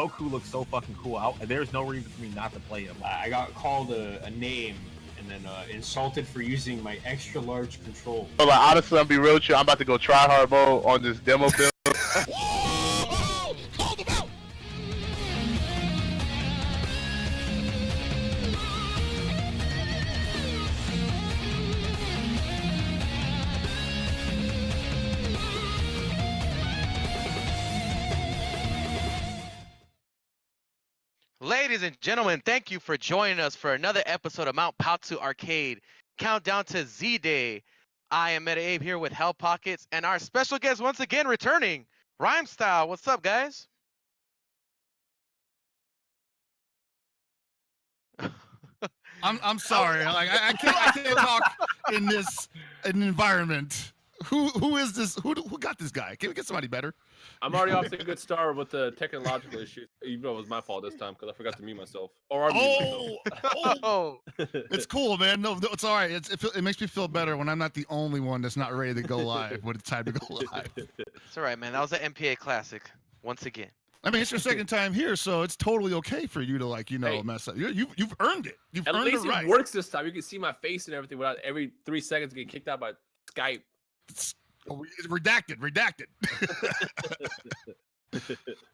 Goku looks so fucking cool. There's no reason for me not to play him. I got called a name and then insulted for using my extra large control. But like, honestly, I'm be real with you. I'm about to go try hard mode on this demo build. Call them out! Ladies and gentlemen, thank you for joining us for another episode of Mount Paozu Arcade Countdown to Z-Day. I am Meta Abe here with Hellpockets and our special guest once again returning, Rhyme Style. What's up, guys? I'm sorry. Like I can't talk in this environment. Who is this? Who got this guy? Can we get somebody better? I'm already off to a good start with the technological issues. Even though it was my fault this time because I forgot to mute myself. Or I muted myself. Oh, It's cool, man. No, it's all right. It makes me feel better when I'm not the only one that's not ready to go live when it's time to go live. it's all right, man. That was an MPA classic once again. I mean, it's your second time here, so it's totally okay for you to Hey. mess up. You've earned it. You've At earned least it right. it works this time. You can see my face and everything without every 3 seconds getting kicked out by Skype. It's redacted.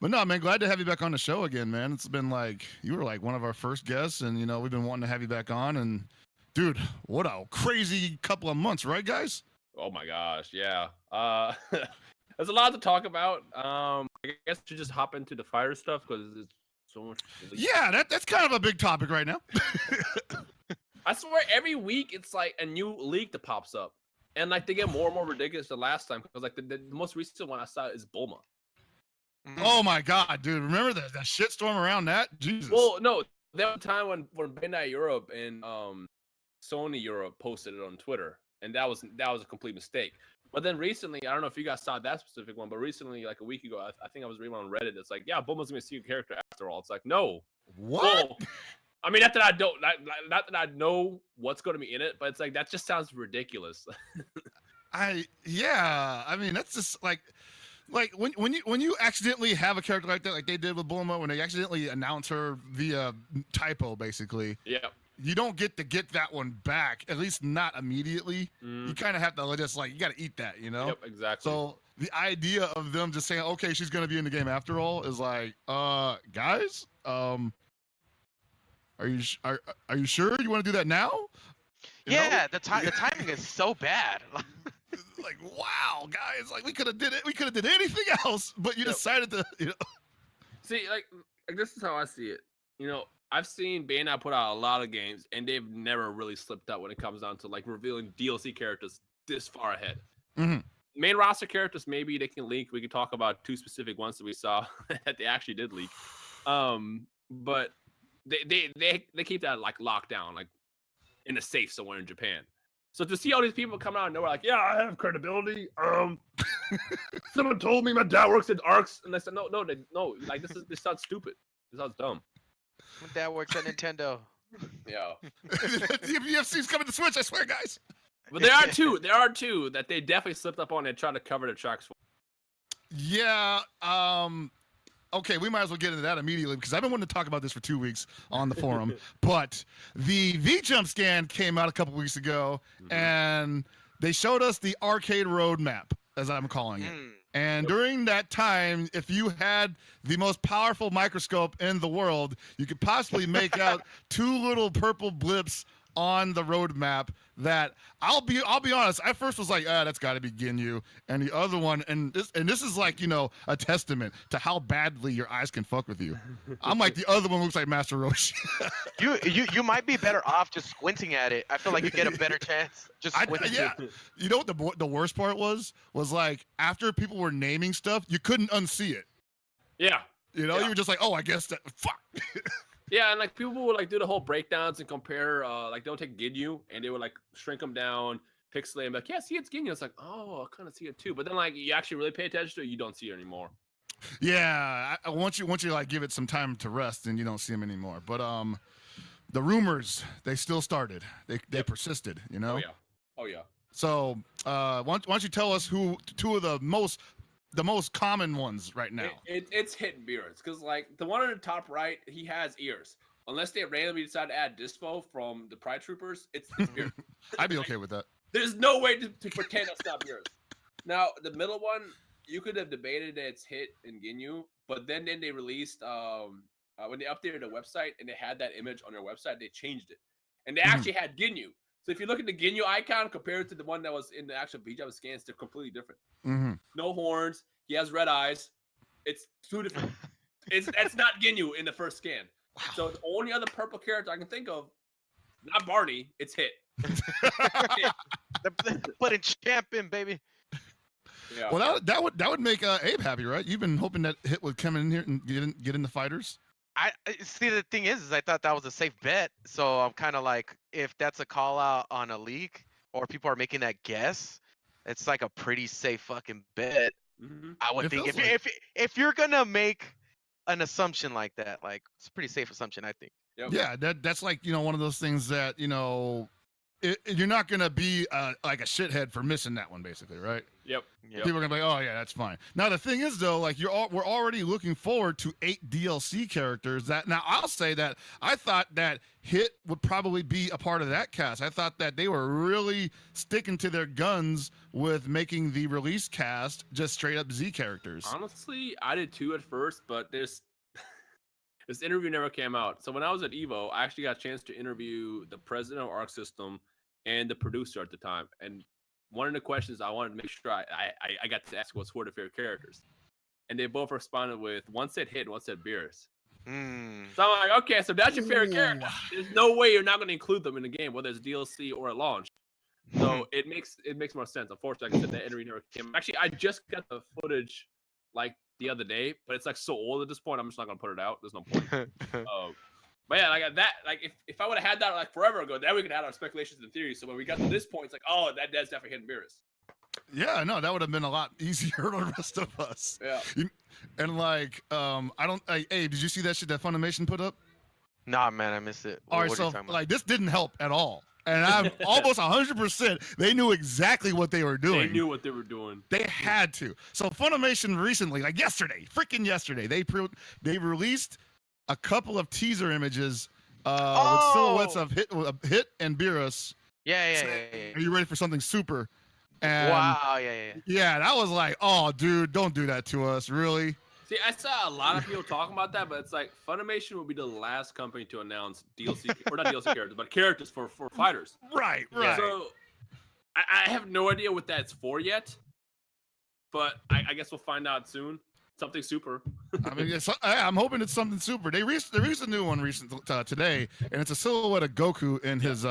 But no, man, glad to have you back on the show again, man. It's been like you were like one of our first guests, and we've been wanting to have you back on. And dude, what a crazy couple of months, right, guys? Oh my gosh, yeah. There's a lot to talk about. I guess we should just hop into the fire stuff because it's so much. Yeah, that's kind of a big topic right now. I swear, every week it's like a new leak that pops up, and like they get more and more ridiculous the last time because like the most recent one I saw is Bulma. Oh my god, dude! Remember that shitstorm around that? Jesus. Well, no, there was a time when Bandai Europe and Sony Europe posted it on Twitter, and that was a complete mistake. But then recently, I don't know if you guys saw that specific one, but recently, like a week ago, I think I was reading on Reddit. It's like, yeah, Bulma's gonna be a secret character after all. It's like, no, what? Well, I mean, not that I know what's going to be in it, but it's like that just sounds ridiculous. I mean, that's just like when you accidentally have a character like that, like they did with Bulma when they accidentally announce her via typo, basically. Yeah. You don't get that one back, at least not immediately. You kind of have to just you got to eat that, Yep, exactly. So the idea of them just saying, okay, she's gonna be in the game after all, is like, guys, are you sure you want to do that now? The timing is so bad. Like, wow, guys, like we could have did it. We could have did anything else, but you decided to, See, like this is how I see it. I've seen Bandai put out a lot of games, and they've never really slipped up when it comes down to like revealing DLC characters this far ahead. Mm-hmm. Main roster characters, maybe they can leak. We could talk about 2 specific ones that we saw that they actually did leak. But they keep that like locked down, like in a safe somewhere in Japan. So to see all these people come out and they're like, yeah, I have credibility. Someone told me my dad works at ARCs, and I said, no, like this sounds stupid. This sounds dumb. My dad works at Nintendo. Yeah. The UFC's coming to Switch, I swear, guys. But there are two that they definitely slipped up on and tried to cover their tracks for. Yeah. Okay, we might as well get into that immediately because I've been wanting to talk about this for 2 weeks on the forum. But the V-Jump scan came out a couple weeks ago, and they showed us the arcade roadmap, as I'm calling it. And during that time, if you had the most powerful microscope in the world, you could possibly make out 2 little purple blips on the roadmap that I'll be honest, I first was like, that's got to be Ginyu, and the other one, and this is like a testament to how badly your eyes can fuck with you. I'm like, the other one looks like Master Roshi. you might be better off just squinting at it. I feel like you get a better chance just squinting. Yeah. You know what the worst part was like after people were naming stuff, you couldn't unsee it. Yeah. You were just like, oh, I guess that fuck. Yeah, and like people would like do the whole breakdowns and compare, like they'll take Ginyu and they would like shrink them down, pixelate, and be like, yeah, see, it's Ginyu. It's like, oh, I kind of see it too. But then like you actually really pay attention to it, you don't see it anymore. Yeah, once you like give it some time to rest, and you don't see them anymore. But the rumors, they still started. They persisted. Oh yeah. So why don't you tell us who 2 of the most the most common ones right now. It's Hit and Beerus, because like the one on the top right, he has ears. Unless they randomly decide to add Dispo from the Pride Troopers, it's Beerus. I'd be okay with that. There's no way to pretend it's not Beerus. Now the middle one, you could have debated that it's Hit and Ginyu, but then they released when they updated the website and they had that image on their website, they changed it, and they actually had Ginyu. So if you look at the Ginyu icon compared to the one that was in the actual VJava scans, they're completely different. No horns. He has red eyes. It's two different. That's not Ginyu in the first scan. Wow. So the only other purple character I can think of, not Barney, it's Hit. Put in champion, baby. Yeah. Well, that would make Abe happy, right? You've been hoping that Hit would come in here and get in the fighters. I see. The thing is I thought that was a safe bet. So I'm kind of like, if that's a call out on a leak or people are making that guess, it's like a pretty safe fucking bet. I would think if you're gonna make an assumption like that, like it's a pretty safe assumption, I think. Yep. Yeah, that's like one of those things that you're not gonna be like a shithead for missing that one, basically, right? Yep. People are gonna be like, oh yeah, that's fine. Now the thing is though, like we're already looking forward to 8 DLC characters. Now I'll say that I thought that Hit would probably be a part of that cast. I thought that they were really sticking to their guns with making the release cast just straight up Z characters. Honestly, I did too at first, but this interview never came out. So when I was at Evo, I actually got a chance to interview the president of Arc System and the producer at the time. And one of the questions I wanted to make sure I got to ask was who are the favorite characters. And they both responded with one said Hit and one said Beerus. So I'm like, okay, so that's your favorite character. There's no way you're not going to include them in the game, whether it's DLC or at launch. So it makes more sense. Unfortunately, like I said, that interview never came. Actually, I just got the footage like the other day, but it's like so old at this point. I'm just not going to put it out. There's no point. But yeah, like that, like if I would have had that like forever ago, then we could add our speculations and theories. So when we got to this point, it's like, oh, that's definitely Hidden Beerus. Yeah, no, that would have been a lot easier on the rest of us. Yeah. And like, hey, did you see that shit that Funimation put up? Nah, man, I missed it. All right, so like this didn't help at all. And I'm almost 100%. They knew exactly what they were doing. They knew what they were doing. They had to. So Funimation recently, like freaking yesterday, they released a couple of teaser images with silhouettes of Hit and Beerus. Yeah. Are you ready for something super? And wow, yeah. Yeah, that was like, oh, dude, don't do that to us, really. See, I saw a lot of people talking about that, but it's like Funimation will be the last company to announce DLC, or not DLC characters, but characters for fighters. Right. So I have no idea what that's for yet, but I guess we'll find out soon. Something super. I mean, I'm hoping it's something super. They released a new one today, and it's a silhouette of Goku in his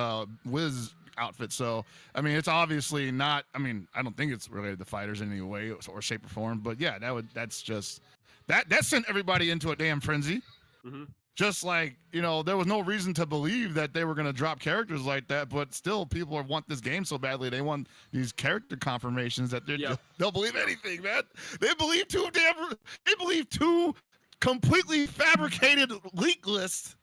Wiz outfit. So, I mean, it's obviously not. I mean, I don't think it's related to fighters in any way or shape or form. But yeah, that's just that sent everybody into a damn frenzy. Just like, there was no reason to believe that they were going to drop characters like that, but still people want this game so badly. They want these character confirmations that they'll believe anything, man. They believe two completely fabricated leak lists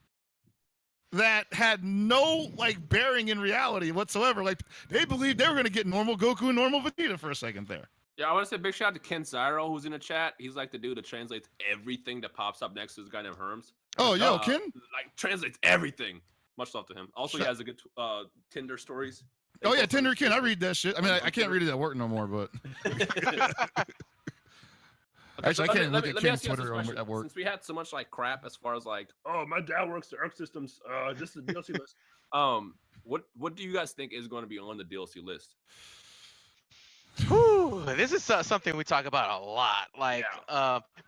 that had no bearing in reality whatsoever. Like, they believed they were going to get normal Goku and normal Vegeta for a second there. Yeah, I want to say big shout out to Ken Zyro, who's in the chat. He's like the dude that translates everything that pops up next to this guy named Herms. Oh, yo, Ken? Translates everything. Much love to him. Also, he has a good Tinder stories. Oh, yeah, Tinder Ken. I read that shit. I mean, I can't read it at work no more, but... Actually, I can't look at Ken's Twitter at work. Since we had so much crap as far as oh, my dad works at Arc Systems. This is the DLC list. What do you guys think is going to be on the DLC list? Whew, this is something we talk about a lot.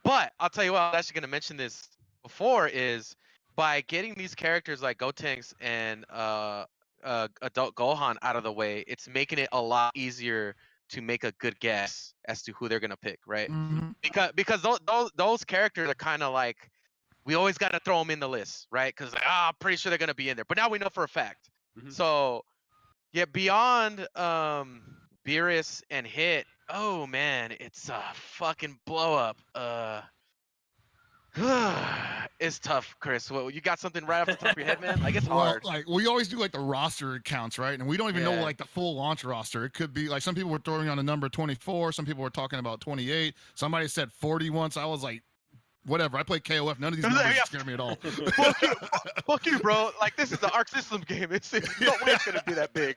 But I'll tell you what, I was actually going to mention this before, is by getting these characters like Gotenks and Adult Gohan out of the way, it's making it a lot easier to make a good guess as to who they're going to pick, right? Because those characters are kind of like, we always got to throw them in the list, right? Because I'm pretty sure they're going to be in there. But now we know for a fact. So, yeah, beyond Beerus and Hit, oh man, it's a fucking blow up. It's tough, Chris. Well, you got something right off the top of your head, man? Like it's Well, hard. like we always do like the roster counts, right? And we don't even know Yeah. like the full launch roster. It could be like some people were throwing on the number 24, some people were talking about 28. Somebody said 40 once. I was like, whatever. I play KOF. None of these numbers Yeah. scare me at all. Fuck you, bro. Like this is the Arc System game. It's no way it's gonna be that big.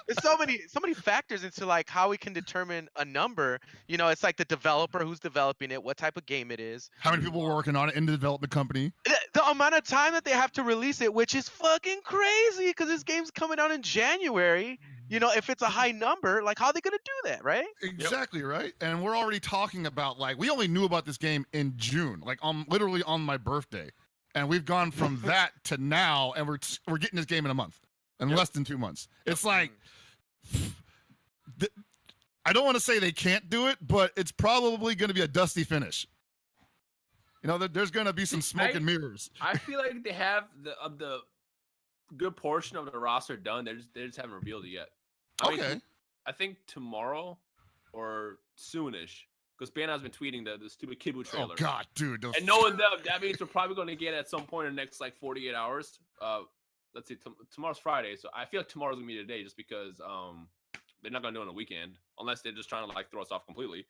There's so many factors into like how we can determine a number. You know, it's like the developer who's developing it, what type of game it is, How many people were working on it in the development company? the amount of time that they have to release it, which is fucking crazy because this game's coming out in January. You know, if it's a high number, like how are they gonna do that, right? Exactly, right? And we're already talking about like we only knew about this game in June, like literally on my birthday. And we've gone from that to now, and we're getting this game in a month, in less than 2 months. It's like I don't want to say they can't do it, but it's probably going to be a dusty finish. You know, there's going to be some smoke and mirrors. I feel like they have the good portion of the roster done. They just haven't revealed it yet. I think tomorrow or soonish, because Bandai's been tweeting the stupid Kibu trailer. Oh God, dude! And knowing them, that means we're probably going to get at some point in the next like 48 hours. Let's see, tomorrow's Friday, so I feel like tomorrow's gonna be today, just because they're not gonna do it on the weekend unless they're just trying to like throw us off completely.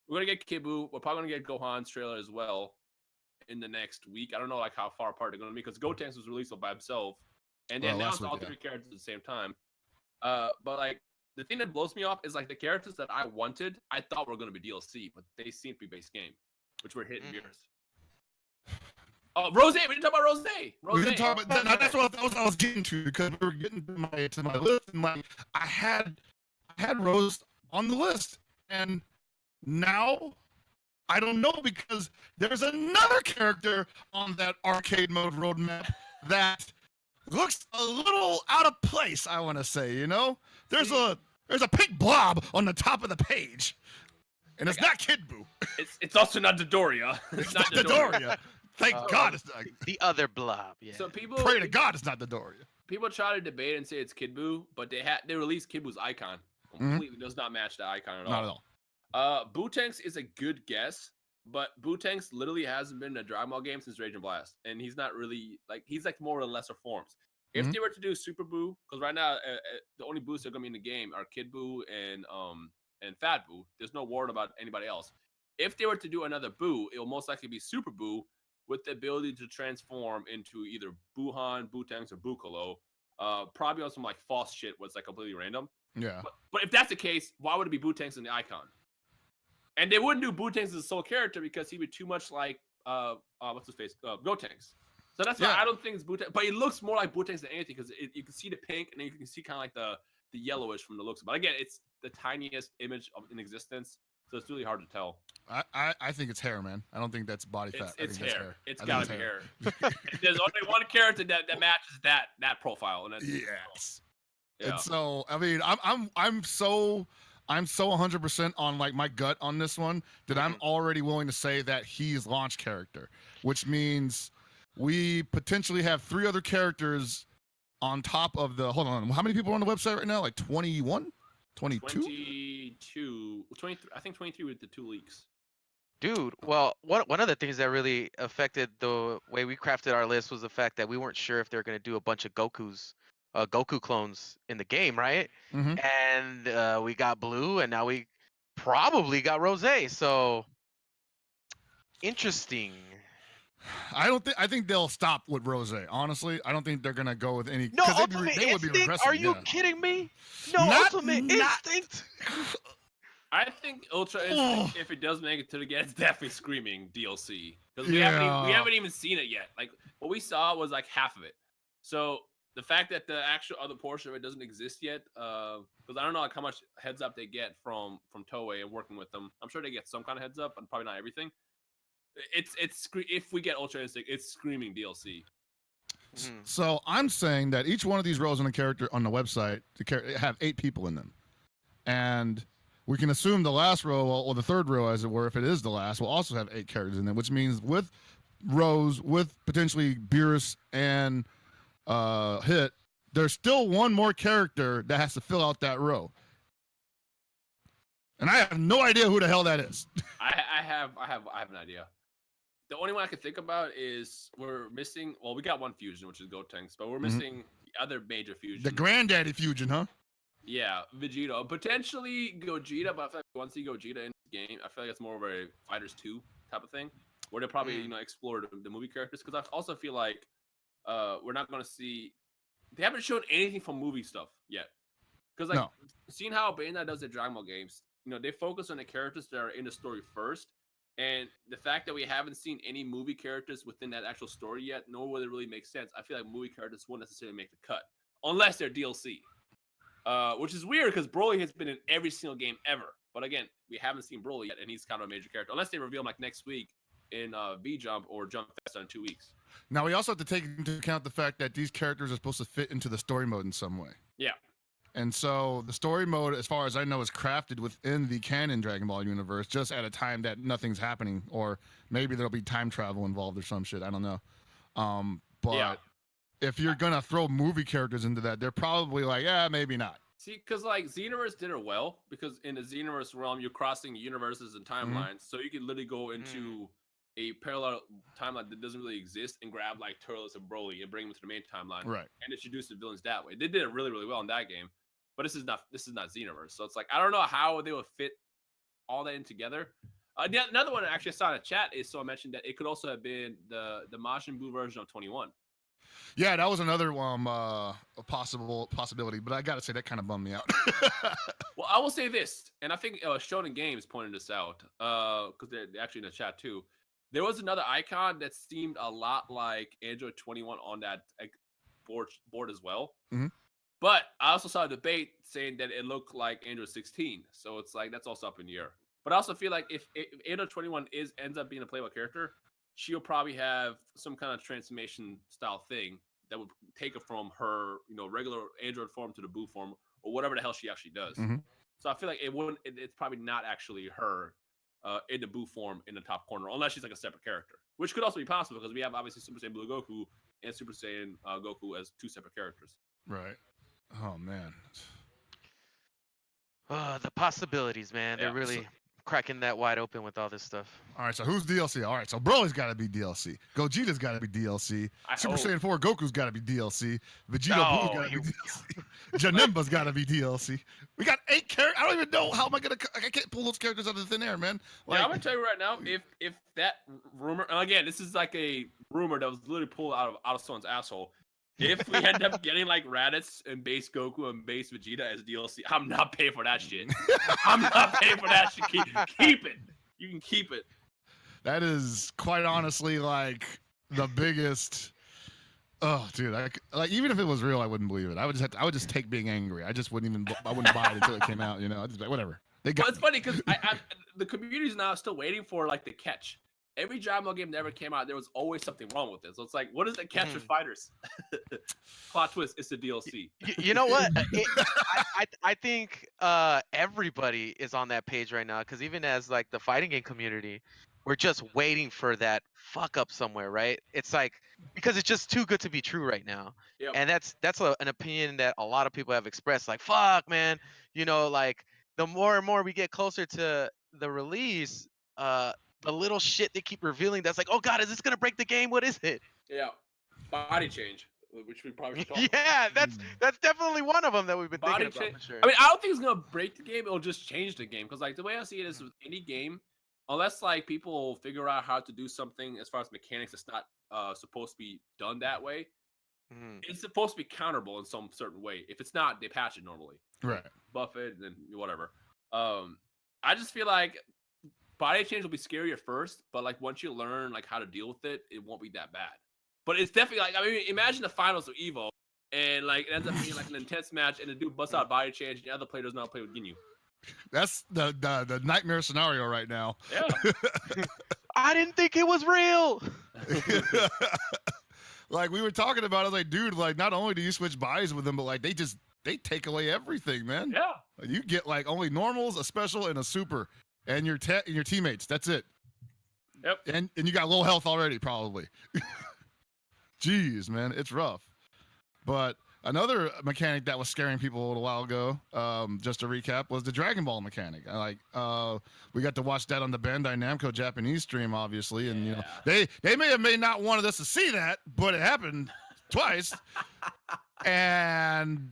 We're gonna get Kibu. We're probably gonna get Gohan's trailer as well in the next week. I don't know like how far apart they're gonna be, because Gotenks was released by himself, and they announced all three characters at the same time. But like the thing that blows me off is like the characters that I wanted, I thought were gonna be DLC, but they seem to be base game, which were hit and mirrors. Oh, Rose! We didn't talk about Rose. We didn't talk about that. That's what I was getting to, because we were getting to my list, and like I had Rose on the list, and now I don't know, because there's another character on that arcade mode roadmap that looks a little out of place. I want to say, you know, there's a pink blob on the top of the page, and it's not Kid Buu. It's also not Dodoria. It's not Dodoria. Thank God it's not. The other blob, yeah. So people Pray to God it's not Dodoria. People try to debate and say it's Kid Buu, but they released Kid Buu's icon. Completely does not match the icon at all. Not at all. Bootanks is a good guess, but Bootanks literally hasn't been in a Dragon Ball game since Rage and Blast, and he's not really like he's like more of the lesser forms. If they were to do Super Buu, because right now the only Boos that are gonna be in the game are Kid Buu and Fat Buu. There's no word about anybody else. If they were to do another Buu, it will most likely be Super Buu, with the ability to transform into either Buuhan, Bootanks, or Buukolo. Probably on some like false shit where it's like completely random. Yeah. But if that's the case, why would it be Bootanks in the icon? And they wouldn't do Bootanks as a sole character, because he'd be too much like what's his face? Gotenks. So that's why I don't think it's Bootanks. But it looks more like Bootanks than anything, because you can see the pink, and then you can see kind of like the yellowish from the looks. But again, it's the tiniest image in existence, so it's really hard to tell. I think it's hair, man. I don't think that's body fat. It's hair. It's I gotta think be hair. There's only one character that matches that profile, and that's yes. Yeah. And so I mean, I'm so 100% on like my gut on this one that I'm already willing to say that he's launch character, which means we potentially have 3 other characters on top of the. Hold on, how many people are on the website right now? Like 21, 22, 22, 23. I think 23 with the 2 leaks. Dude, well, one of the things that really affected the way we crafted our list was the fact that we weren't sure if they were going to do a bunch of Goku clones in the game, right? And we got Blue, and now we probably got Rose. So interesting. I think they'll stop with Rose. Honestly, I don't think they're gonna go with any. No, they would be regressive. Are you kidding me? No, Ultimate Instinct. I think Ultra Instinct, if it does make it to the game, it's definitely screaming DLC, because we haven't even seen it yet. Like what we saw was like half of it. So the fact that the actual other portion of it doesn't exist yet, because I don't know like how much heads up they get from Toei and working with them. I'm sure they get some kind of heads up, but probably not everything. It's if we get Ultra Instinct, it's screaming DLC. So I'm saying that each one of these rows on the character on the website have 8 people in them, and we can assume the last row, or the third row, as it were, if it is the last, will also have 8 characters in them, which means with Rose, with potentially Beerus and Hit, there's still one more character that has to fill out that row, and I have no idea who the hell that is. I have an idea. The only one I can think about is we're missing. Well, we got one fusion, which is Gotenks, but we're missing the other major fusion. The granddaddy fusion, huh? Yeah, Vegeta. Potentially Gogeta, but I feel like once you Gogeta in the game, I feel like it's more of a Fighters 2 type of thing, where they'll probably explore the movie characters. Because I also feel like we're not going to see. They haven't shown anything from movie stuff yet. Because seeing how Bandai does their Dragon Ball games, they focus on the characters that are in the story first. And the fact that we haven't seen any movie characters within that actual story yet, nor will it really make sense. I feel like movie characters won't necessarily make the cut unless they're DLC. Which is weird because Broly has been in every single game ever. But again, we haven't seen Broly yet, and he's kind of a major character. Unless they reveal him like next week in V-Jump or Jump Fest in 2 weeks. Now, we also have to take into account the fact that these characters are supposed to fit into the story mode in some way. Yeah. And so the story mode, as far as I know, is crafted within the canon Dragon Ball universe just at a time that nothing's happening. Or maybe there'll be time travel involved or some shit. I don't know. But if you're going to throw movie characters into that, they're probably like, yeah, maybe not. See, because like Xenoverse did it well, because in the Xenoverse realm, you're crossing universes and timelines. So you can literally go into a parallel timeline that doesn't really exist and grab like Turles and Broly and bring them to the main timeline. Right. And introduce the villains that way. They did it really, really well in that game. But this is not Xenoverse. So it's like, I don't know how they would fit all that in together. Another one actually I saw in the chat is someone mentioned that it could also have been the Majin Buu version of 21. Yeah, that was another possibility, but I gotta say that kind of bummed me out. Well, I will say this, and I think Shonen Games pointed this out because they're actually in the chat too. There was another icon that seemed a lot like Android 21 on that board as well. Mm-hmm. But I also saw a debate saying that it looked like Android 16, so it's like that's also up in the air. But I also feel like if Android 21 ends up being a playable character, she'll probably have some kind of transformation style thing that would take her from her, regular Android form to the Buu form or whatever the hell she actually does. Mm-hmm. So I feel like it's probably not actually her in the Buu form in the top corner, unless she's like a separate character, which could also be possible because we have obviously Super Saiyan Blue Goku and Super Saiyan Goku as two separate characters. Right. Oh man. The possibilities, man. They're really cracking that wide open with all this stuff. All right, so who's DLC? All right, so Broly's got to be DLC. Gogeta's got to be DLC. Super Saiyan 4 Goku's got to be DLC. Vegeta Blue's got to be DLC. Janemba's got to be DLC. We got 8 characters. I don't even know how am I gonna. I can't pull those characters out of thin air, man. Like, I'm gonna tell you right now, if that rumor, and again, this is like a rumor that was literally pulled out of someone's asshole. If we end up getting like Raditz and base Goku and base Vegeta as DLC, I'm not paying for that shit. I'm not paying for that shit. Keep it. You can keep it. That is quite honestly like the biggest. Oh, dude! Like even if it was real, I wouldn't believe it. I would just take being angry. I just wouldn't even. I wouldn't buy it until it came out. I just like whatever. Well, it's funny because the community's now still waiting for like the catch. Every Dragon Ball game that ever came out, there was always something wrong with it. So it's like, what is the catch with fighters? Plot twist, it's the DLC. You know what? I think everybody is on that page right now because even as like the fighting game community, we're just waiting for that fuck up somewhere, right? It's like because it's just too good to be true right now. Yep. And that's an opinion that a lot of people have expressed. Like, fuck, man. Like the more and more we get closer to the release, the little shit they keep revealing that's like, oh god, is this gonna break the game? What is it? Yeah, body change, which we probably should talk yeah, that's definitely one of them that we've been body thinking about for sure. I mean, I don't think it's gonna break the game. It'll just change the game because, like, the way I see it is with any game, unless like people figure out how to do something as far as mechanics that's not supposed to be done that way, it's supposed to be counterable in some certain way. If it's not, they patch it normally. Right. Buff it and then whatever. I just feel like body change will be scary at first, but like once you learn like how to deal with it, it won't be that bad. But it's definitely like, I mean, imagine the finals of Evo and like it ends up being like an intense match and the dude busts out body change and the other player does not play with Ginyu. That's the nightmare scenario right now. Yeah. I didn't think it was real. Like we were talking about, I was like, dude, like not only do you switch bodies with them, but like they take away everything, man. Yeah. You get like only normals, a special, and a super. And your teammates. That's it. Yep. And you got low health already, probably. Jeez, man, it's rough. But Another mechanic that was scaring people a little while ago, just to recap, was the Dragon Ball mechanic. We got to watch that on the Bandai Namco Japanese stream, obviously, and you know they may not wanted us to see that, but it happened twice, and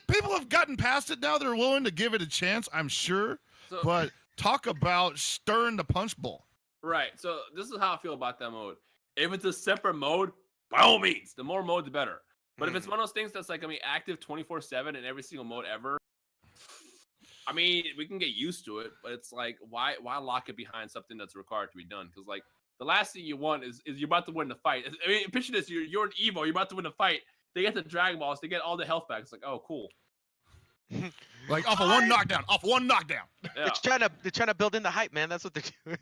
people have gotten past it now. They're willing to give it a chance, I'm sure. So, but talk about stirring the punch bowl. Right. So this is how I feel about that mode. If it's a separate mode, by all means, the more modes, the better. But if it's one of those things that's like, active 24/7 in every single mode ever, I mean, we can get used to it, but it's like, why lock it behind something that's required to be done? Because like the last thing you want is you're about to win the fight. I mean, picture this: you're an Evo, you're about to win the fight. They get the Dragon Balls, they get all the health back. It's like, oh, cool. Like off of one knockdown. Yeah. They're trying to build in the hype, man. That's what they're doing.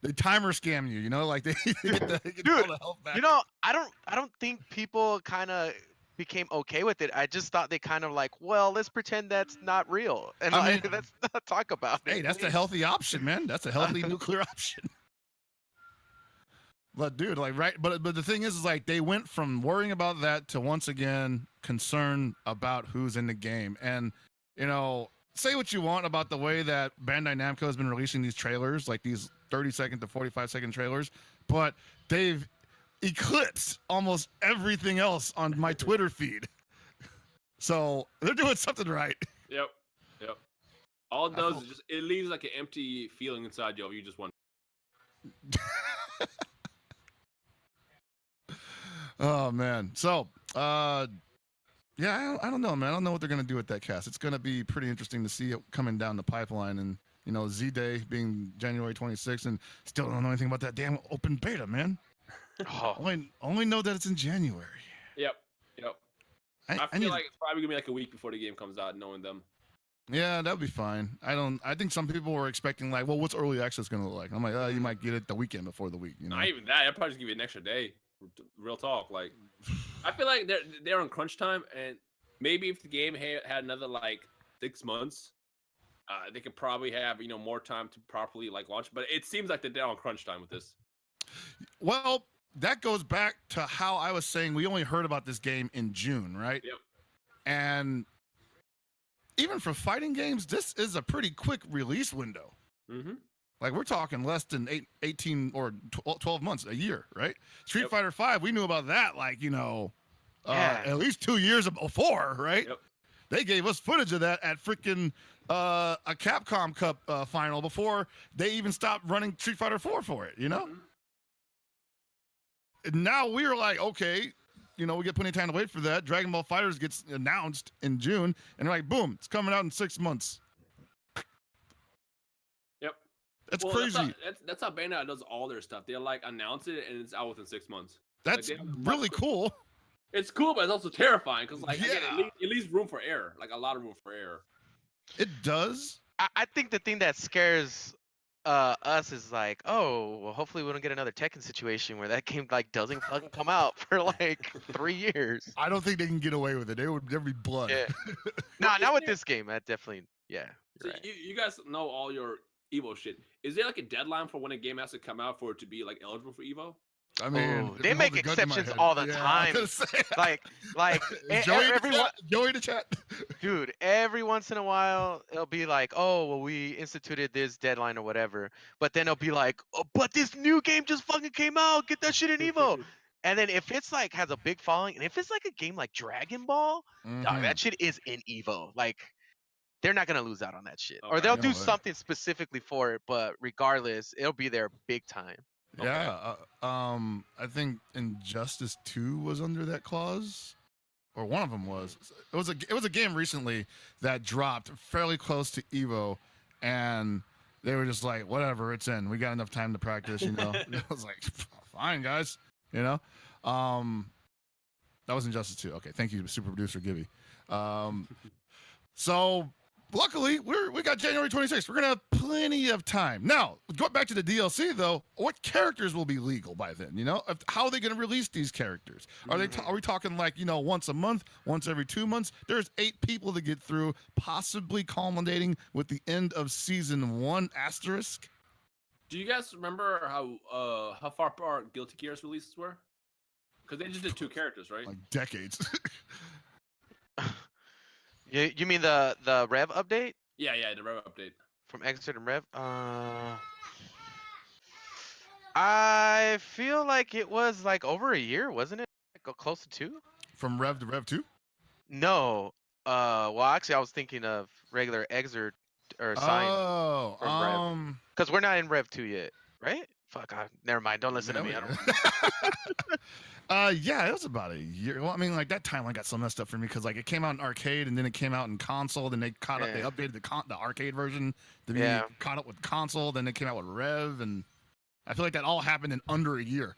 They timer scam you, like they get Dude, all the health back. I don't think people kind of became okay with it. I just thought they kind of like, well, let's pretend that's not real, and let's not talk about it. Hey, that's the healthy option, man. That's a healthy nuclear option. But dude, but the thing is like they went from worrying about that to once again concerned about who's in the game. And say what you want about the way that Bandai Namco has been releasing these trailers, like these 30-second to 45-second trailers, but they've eclipsed almost everything else on my Twitter feed. So they're doing something right. Yep. All it does is it leaves like an empty feeling inside you. You just want. Oh man. So, yeah, I don't know, man. I don't know what they're gonna do with that cast. It's gonna be pretty interesting to see it coming down the pipeline, and Z-Day being January 26th, and still don't know anything about that damn open beta, man. Oh. Only know that it's in January. Yep. I feel like it's probably gonna be like a week before the game comes out, knowing them. Yeah, that'd be fine. I think some people were expecting like, well, what's early access gonna look like? I'm like, you might get it the weekend before the week. Not even that. I'd probably just give you an extra day. Real talk. Like, I feel like they're on crunch time, and maybe if the game had another like 6 months, they could probably have more time to properly like launch. But it seems like they're on crunch time with this. Well, that goes back to how I was saying we only heard about this game in June, right? Yep. And even for fighting games, this is a pretty quick release window. Mm-hmm. Like we're talking less than 18 or 12 months, a year, right? Street Fighter V, we knew about that like, at least 2 years before, right? Yep. They gave us footage of that at freaking a Capcom Cup final before they even stopped running Street Fighter 4 for it, Mm-hmm. And now we're like, okay, we get plenty of time to wait for that. Dragon Ball FighterZ gets announced in June, and they're like, boom, it's coming out in 6 months. Yep. That's crazy. That's how Bandai does all their stuff. They like announce it and it's out within 6 months. That's really cool. It's cool, but it's also terrifying because again, it leaves room for error, like a lot of room for error. It does. I think the thing that scares us is like, oh, well, hopefully we don't get another Tekken situation where that game like doesn't fucking come out for like 3 years. I don't think they can get away with it. There'd be blood. Yeah. Not with this game. That definitely, yeah. So Right. you guys know all your Evo shit. Is there like a deadline for when a game has to come out for it to be like eligible for Evo? I mean, they make exceptions all the time. like Joey to chat. Dude, every once in a while it'll be like, oh, well, we instituted this deadline or whatever, but then it'll be like, oh, but this new game just fucking came out, get that shit in Evo. And then if it's like has a big following, and if it's like a game like Dragon Ball, dog, that shit is in Evo. Like, they're not gonna lose out on that shit, or they'll do something specifically for it. But regardless, it'll be there big time. Yeah, I think Injustice 2 was under that clause, or one of them was. It was a game recently that dropped fairly close to Evo, and they were just like, whatever, it's in. We got enough time to practice, I was like, fine, guys, That was Injustice 2. Okay, thank you, super producer Gibby. So luckily, we got January 26th. We're gonna have plenty of time. Now, going back to the DLC though, what characters will be legal by then? How are they gonna release these characters? Are we talking like once a month, once every 2 months? There's 8 people to get through, possibly culminating with the end of season 1 asterisk. Do you guys remember how far apart Guilty Gear's releases were? Because they just did 2 characters, right? like decades. You mean the Rev update Yeah, the Rev update. from Exit and Rev? I feel like it was like over a year, wasn't it? Like close to 2? From Rev to Rev 2? No. Well, actually, I was thinking of regular Exert or Sign Oh, from Rev. Because we're not in Rev 2 yet, right? Fuck, never mind. Don't listen to me. I don't. Yeah, it was about a year. Well, I mean, like that timeline got so messed up for me because like it came out in arcade and then it came out in console. Then they caught up. They updated the arcade version. Then they caught up with console. Then they came out with Rev, and I feel like that all happened in under a year.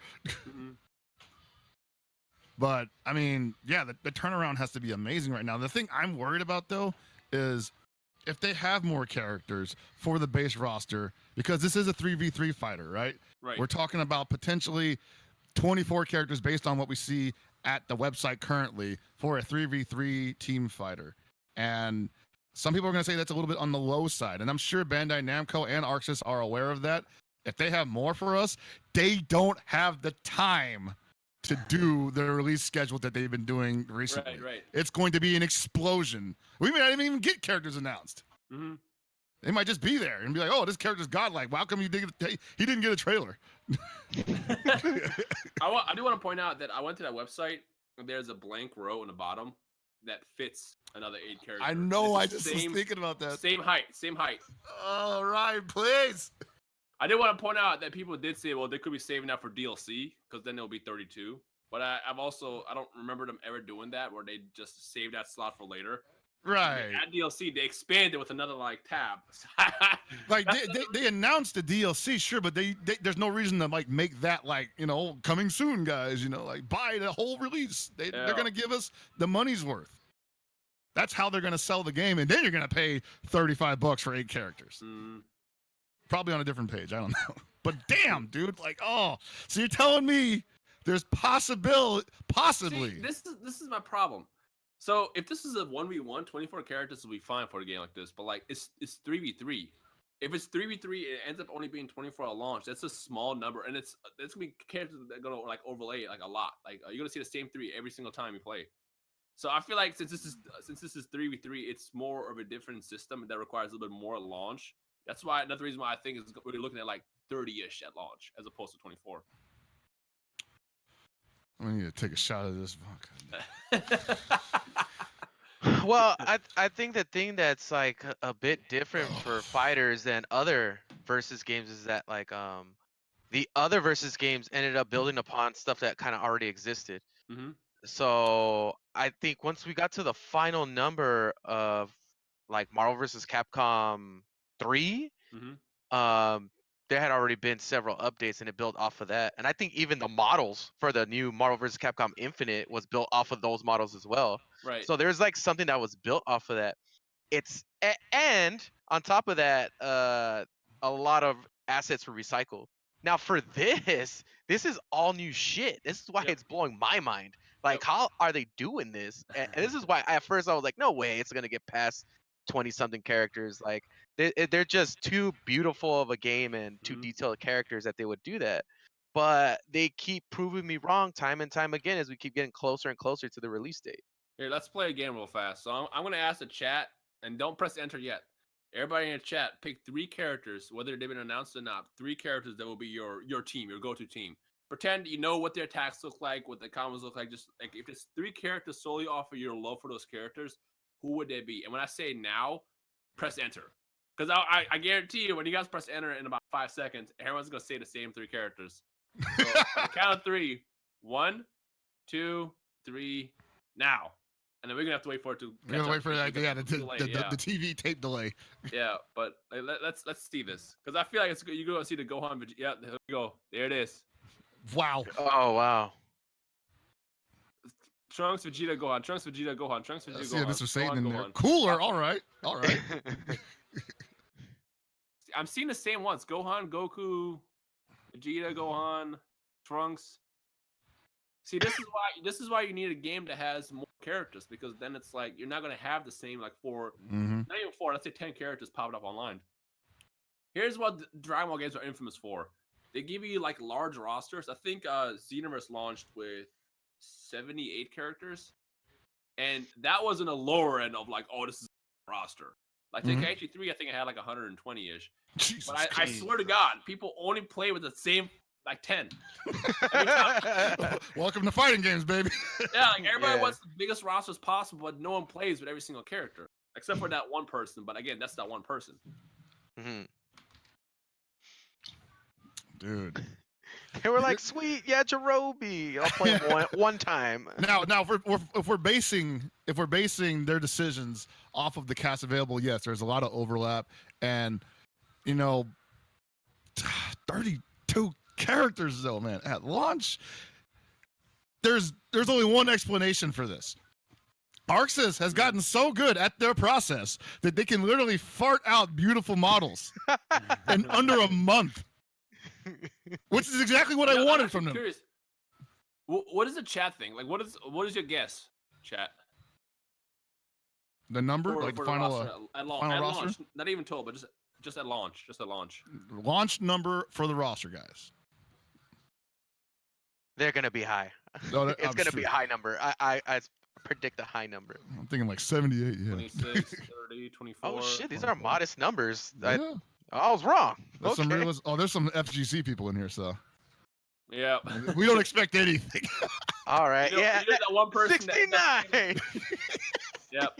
But I mean, yeah, the turnaround has to be amazing right now. The thing I'm worried about though is if they have more characters for the base roster, because this is a 3v3 fighter, right? Right. We're talking about potentially 24 characters based on what we see at the website currently for a 3v3 team fighter. And some people are going to say that's a little bit on the low side. And I'm sure Bandai Namco and Arxis are aware of that. If they have more for us, they don't have the time to do the release schedule that they've been doing recently. Right. It's going to be an explosion. We may not even get characters announced. They might just be there and be like, "Oh, this character's godlike. How come he didn't get a trailer?" I do want to point out that I went to that website and there's a blank row in the bottom that fits another 8 characters. I know. I just was thinking about that. Same height. All right, please. I did want to point out that people did say, well, they could be saving that for DLC because then it'll be 32. But I don't remember them ever doing that where they just save that slot for later. Right. At DLC, they expanded with another like tab. Like they announced the DLC, sure, but they there's no reason to like make that like, you know, coming soon, guys. You know, like buy the whole release. They're gonna give us the money's worth. That's how they're gonna sell the game, and then you're gonna pay $35 for 8 characters. Probably on a different page. I don't know. But damn, dude, like, oh, so you're telling me there's possibly. See, this is my problem. So if this is a 1v1, 24 characters will be fine for a game like this. But like it's 3v3. If it's 3v3, it ends up only being 24 at launch. That's a small number, and it's gonna be characters that are gonna like overlay like a lot. Like you're gonna see the same 3 every single time you play. So I feel like since this is 3v3, it's more of a different system that requires a little bit more at launch. That's why another reason why I think is we're looking at like 30-ish at launch as opposed to 24. I need to take a shot of this vodka. Well, I think the thing that's like a bit different for fighters than other versus games is that like the other versus games ended up building upon stuff that kind of already existed. So I think once we got to the final number of like Marvel vs. Capcom 3, there had already been several updates and it built off of that. And I think even the models for the new Marvel vs. Capcom Infinite was built off of those models as well. Right. So there's like something that was built off of that. And on top of that, a lot of assets were recycled. Now for this is all new shit. This is why it's blowing my mind. Like, how are they doing this? And this is why at first I was like, no way it's gonna get past 20-something characters. Like they're just too beautiful of a game and too detailed characters that they would do that. But they keep proving me wrong time and time again as we keep getting closer and closer to the release date. Here, let's play a game real fast. So I'm gonna ask the chat, and don't press enter yet. Everybody in the chat, pick 3 characters, whether they've been announced or not. 3 characters that will be your team, your go-to team. Pretend you know what their attacks look like, what the combos look like. Just like if it's 3 characters solely off of your love for those characters, who would they be? And when I say now, press enter. Because I guarantee you, when you guys press enter in about 5 seconds, everyone's going to say the same 3 characters. So on the count of 3, 1, 2, 3, now. And then we're going to have to wait for it to We're going to wait for that, the TV tape delay. Yeah, but let's see this. Because I feel like it's you're going to see the Gohan. Yeah, there we go. There it is. Wow. Oh, wow. Trunks, Vegeta, Gohan. Trunks, Vegeta, Gohan. Trunks, Vegeta, Gohan. Yeah, Mr. Satan in there. Gohan. Cooler. All right. I'm seeing the same ones. Gohan, Goku, Vegeta, Gohan, Trunks. See, this is why you need a game that has more characters, because then it's like you're not gonna have the same like 4, not even 4. Let's say 10 characters popped up online. Here's what Dragon Ball games are infamous for. They give you like large rosters. I think Xenoverse launched with 78 characters, and that wasn't a lower end of like, oh, this is a roster. Like Tenkaichi 3, I think it had like 120-ish. Jesus But I swear to God, people only play with the same like 10. Welcome to fighting games, baby. Yeah, like everybody wants the biggest rosters possible, but no one plays with every single character except for that one person. But again, that's that one person. Dude. They were like, sweet, yeah, Jirobe. I'll play one time. Now, if we're basing their decisions off of the cast available, yes, there's a lot of overlap, and 32 characters though, man, at launch. There's only one explanation for this. ArcSys has gotten so good at their process that they can literally fart out beautiful models in under a month. Which is exactly what I wanted from them. Curious. What is the chat thing? Like, what is your guess, chat? The number, like for the final, roster, at launch, not even total, but just at launch, Launch number for the roster, guys. They're gonna be high. No, it's gonna be a high number. I predict a high number. I'm thinking like 78. Yeah. 26, 30, 24. Oh shit, these are modest numbers. Yeah. I was wrong. There's Okay. there's some FGC people in here, so Yeah. we don't expect anything. All right. You know that one person 69. Yep.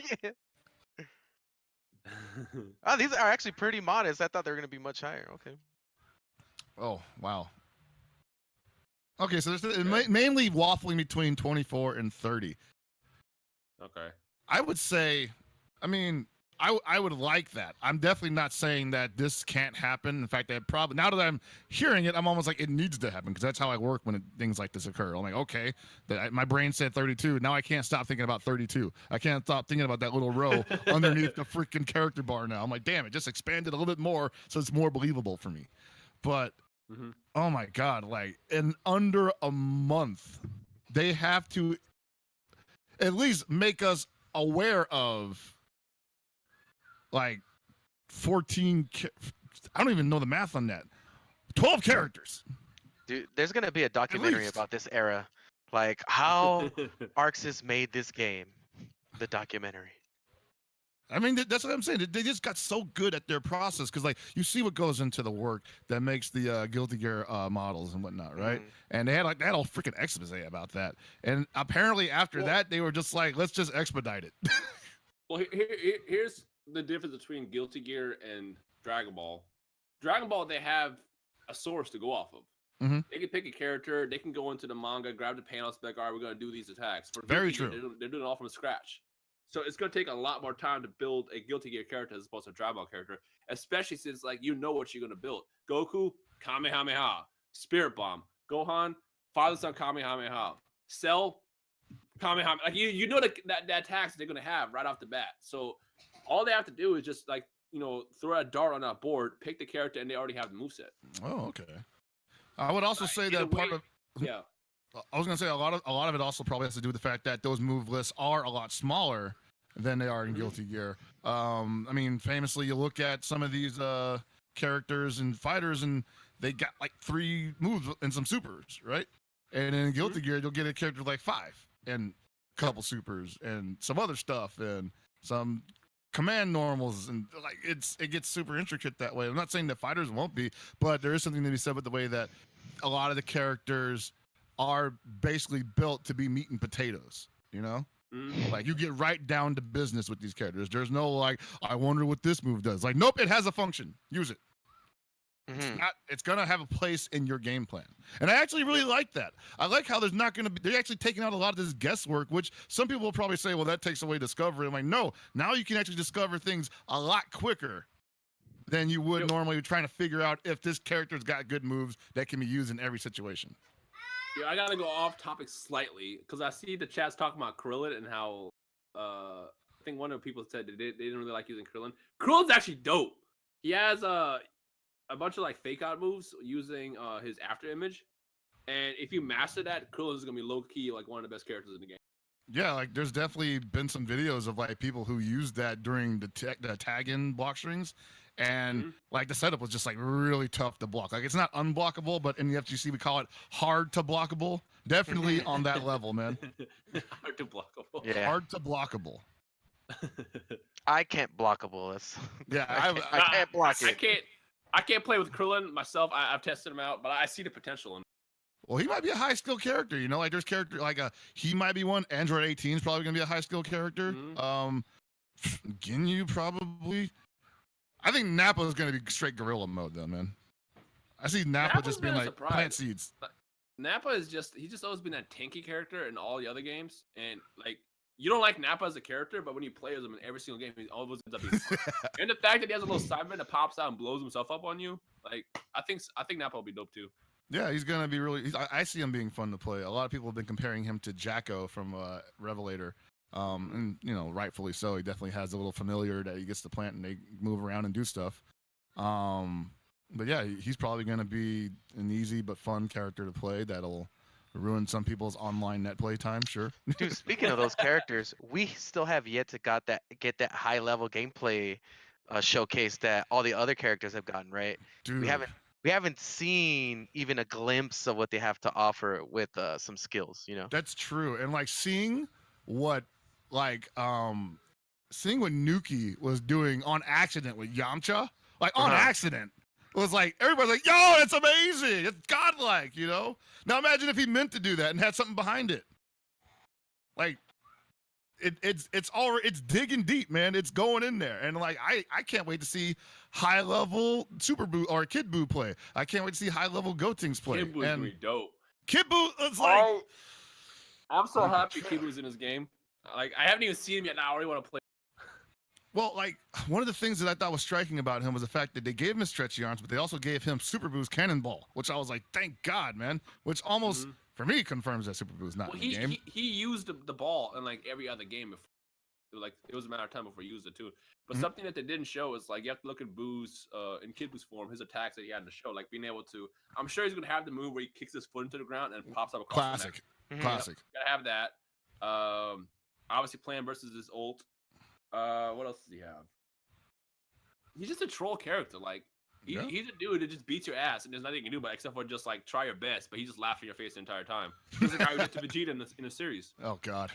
Oh, these are actually pretty modest. I thought they were gonna be much higher. Okay. Oh wow. Okay, so there's mainly waffling between 24 and 30. Okay. I would say, I mean, I would like that. I'm definitely not saying that this can't happen. In fact, that probably, now that I'm hearing it, I'm almost like it needs to happen because that's how I work when things like this occur. I'm like, okay, my brain said 32. Now I can't stop thinking about 32. I can't stop thinking about that little row underneath the freaking character bar now. I'm like, damn it, just expand it a little bit more so it's more believable for me. But, oh my God, like in under a month, they have to at least make us aware of like 14, I don't even know the math on that. 12 characters. Dude, there's gonna be a documentary about this era, like how ArcSys made this game. The documentary. I mean, that's what I'm saying. They just got so good at their process because, like, you see what goes into the work that makes the Guilty Gear models and whatnot, right? And they had a whole freaking expose about that. And apparently, after that, they were just like, let's just expedite it. Well, here's the difference between Guilty Gear and Dragon Ball. Dragon Ball, they have a source to go off of. They can pick a character, they can go into the manga, grab the panels, be like, all right, we're going to do these attacks. For Very Guilty true. Gear, they're doing it all from scratch. So it's going to take a lot more time to build a Guilty Gear character as opposed to a Dragon Ball character, especially since, like, you know what you're going to build. Goku, Kamehameha. Spirit Bomb. Gohan, Father Son Kamehameha. Cell, Kamehameha. Like, you know the attacks they're going to have right off the bat. So all they have to do is just, like, throw a dart on that board, pick the character, and they already have the moveset. Oh, okay. I would also say that part of I was gonna say a lot of it also probably has to do with the fact that those move lists are a lot smaller than they are in Guilty Gear. I mean, famously, you look at some of these characters and fighters, and they got like 3 moves and some supers, right? And in Guilty Gear, you'll get a character with like 5 and a couple supers and some other stuff and some command normals, and like it gets super intricate that way. I'm not saying that fighters won't be, but there is something to be said with the way that a lot of the characters are basically built to be meat and potatoes, like you get right down to business with these characters. There's no like, I wonder what this move does. Like, nope, it has a function, use it. It's gonna have a place in your game plan, and I actually really like that. I like how there's not gonna be, they're actually taking out a lot of this guesswork, which some people will probably say, well, that takes away discovery. I'm like, no, now you can actually discover things a lot quicker than you would normally trying to figure out if this character's got good moves that can be used in every situation. Yeah, I gotta go off topic slightly because I see the chat's talking about Krillin and how I think one of the people said they didn't really like using Krillin. Krillin's actually dope. He has a bunch of like fake out moves using his after image, and if you master that, Krillin is gonna be low key like one of the best characters in the game. Yeah, like there's definitely been some videos of like people who used that during the tag in block strings, and Mhm. like the setup was just like really tough to block. Like it's not unblockable, but in the FGC we call it hard to blockable. Definitely on that level, man. Hard to blockable. Yeah, Hard to blockable. I can't blockable this. Yeah, I can't block it. I can't play with Krillin myself. I've tested him out, but I see the potential in him. Well, he might be a high skill character. You know, like there's character like he might be one. Android 18 is probably gonna be a high skill character. Mhm. Ginyu probably. I think Nappa is gonna be straight gorilla mode though, man. I see Nappa Nappa's just being been a like surprise. plant seeds. Nappa is he's just always been that tanky character in all the other games, and like you don't like Nappa as a character, but when you play as him in every single game, he always ends up being fun. And the fact that he has a little sideman that pops out and blows himself up on you, like I think Nappa will be dope too. Yeah, he's gonna be really. I see him being fun to play. A lot of people have been comparing him to Jacko from Revelator, and you know, rightfully so. He definitely has a little familiar that he gets to plant and they move around and do stuff. But yeah, he's probably gonna be an easy but fun character to play. That'll ruin some people's online net play time. Sure. Dude, speaking of those characters, we still have yet to get that high level gameplay showcase that all the other characters have gotten. Right? Dude. We haven't seen even a glimpse of what they have to offer with some skills. You know. That's true. And like seeing what Nuki was doing on accident with Yamcha, like on accident. It was like everybody's like, "Yo, it's amazing! It's godlike," you know. Now imagine if he meant to do that and had something behind it. Like, it's digging deep, man. It's going in there, and like I can't wait to see high level Super Boo or Kid Boo play. I can't wait to see high level Gotenks play. Kid Boo's gonna be dope. Kid Boo is like, I'm so happy Kid Boo's in this game. Like I haven't even seen him yet. Now I already want to play. well, like one of the things that I thought was striking about him was the fact that they gave him his stretchy arms, but they also gave him Super Boo's cannonball, which I was like, thank God, man. Which almost for me confirms that Super Boo's not in the game. He used the ball in like every other game. Like it was a matter of time before he used it too. But something that they didn't show is like you have to look at Boo's in Kid Boo's form, his attacks that he had in the show, like being able to. I'm sure he's gonna have the move where he kicks his foot into the ground and pops up across the neck. Classic. Gotta have that. Obviously playing versus his ult. What else does he have? He's just a troll character. Like he's a dude that just beats your ass, and there's nothing you can do but except for just like try your best. But he just laughs in your face the entire time. He's the guy who did to Vegeta in the series. Oh God.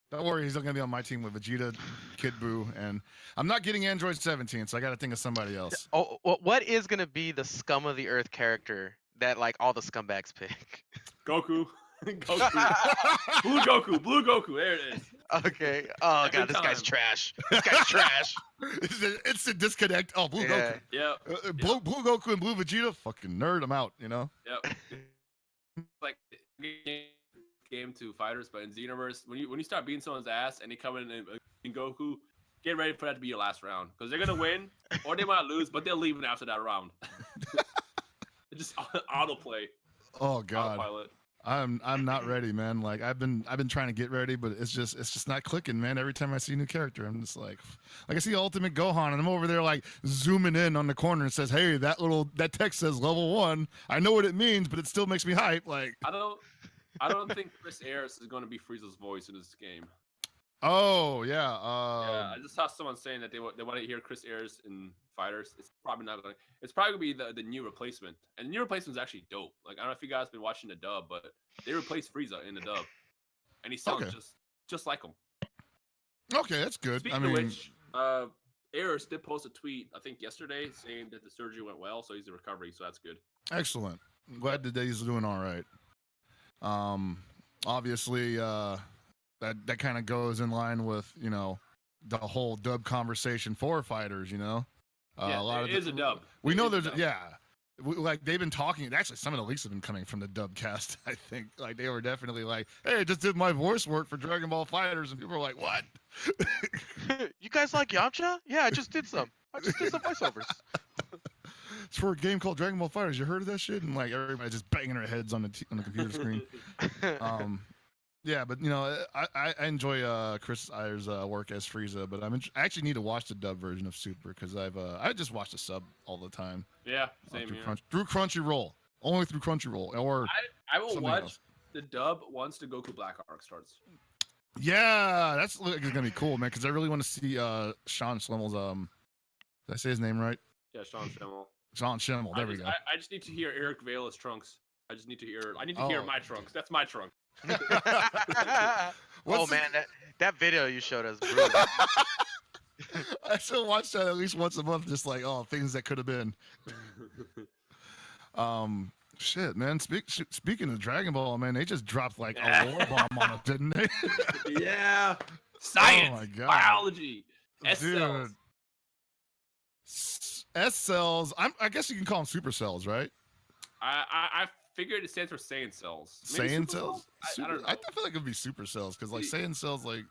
Don't worry, he's not gonna be on my team with Vegeta, Kid Buu, and I'm not getting Android 17, so I gotta think of somebody else. Oh, what is gonna be the scum of the earth character that like all the scumbags pick? Goku. Goku. Blue Goku. There it is. Okay. Oh Every God, this guy's time. trash. This guy's trash. It's a disconnect. Oh, Blue Goku. Yeah. Blue Goku and Blue Vegeta, fucking nerd. I'm out. You know. Yep. Like game to fighters, but in Xenoverse, when you start beating someone's ass and they come in Goku, get ready for that to be your last round because they're gonna win or they might lose, but they'll leave it after that round. Just autoplay. Oh God. Autopilot. I'm not ready, man. Like I've been trying to get ready, but it's just not clicking, man. Every time I see a new character, I'm just like I see Ultimate Gohan, and I'm over there like zooming in on the corner and says, "Hey, that text says level 1." I know what it means, but it still makes me hype. Like I don't think Chris Ayres is going to be Frieza's voice in this game. Oh yeah. Yeah, I just saw someone saying that they want to hear Chris Ayres in Fighters. It's probably not going. It's probably going to be the new replacement, and the new replacement is actually dope. Like I don't know if you guys been watching the dub, but they replaced Frieza in the dub, and he sounds just like him. Okay, that's good. Speaking of which, Ayres did post a tweet I think yesterday saying that the surgery went well, so he's in recovery, so that's good. Excellent. I'm glad that he's doing all right. Obviously, that kind of goes in line with the whole dub conversation for fighters. Yeah, a lot it is a dub. We know there's like they've been talking. Actually, some of the leaks have been coming from the dub cast. I think like they were definitely like, "Hey, I just did my voice work for Dragon Ball Fighters," and people were like, "What?" You guys like Yamcha? Yeah, I just did some voiceovers. It's for a game called Dragon Ball Fighters. You heard of that shit? And like everybody just banging their heads on the computer screen. Yeah, but I enjoy Chris Ayres' work as Frieza, but I actually need to watch the dub version of Super because I just watch the sub all the time. Yeah, same here. Through Crunchyroll, only through Crunchyroll, or I will watch else. the dub once the Goku Black arc starts. Yeah, that's gonna be cool, man. Because I really want to see Sean Schlemmel's did I say his name right? Yeah, Sean Schimmel. Sean Schimmel. There we go. I just need to hear Eric Vale as Trunks. I need to hear my Trunks. That's my Trunks. Oh man, that video you showed us. Brutal. I still watch that at least once a month, just like things that could have been. Shit, man. Speaking of Dragon Ball, man, they just dropped like a war bomb on us, didn't they? Yeah. Science. Oh my God. Biology. S-cells. Dude. S-cells. I guess you can call them super cells, right? I figured it stands for Saiyan cells. Maybe Saiyan super cells? I don't know. I feel like it'd be super cells because like Saiyan cells, like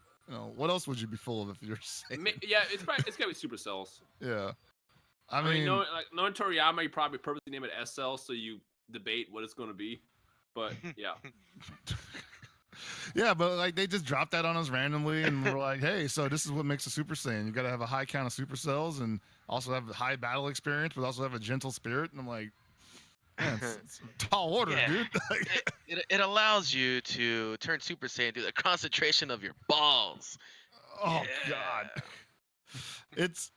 what else would you be full of if you're Saiyan? Yeah, it's gotta be super cells. Yeah. I mean, mean, knowing Toriyama, you probably purposely name it S cells so you debate what it's gonna be. But yeah. yeah, but like they just dropped that on us randomly, and we're like, hey, so this is what makes a Super Saiyan. You got to have a high count of super cells, and also have a high battle experience, but also have a gentle spirit. And I'm like, man, it's tall order, dude. it allows you to turn Super Saiyan through the concentration of your balls. Oh God, it's.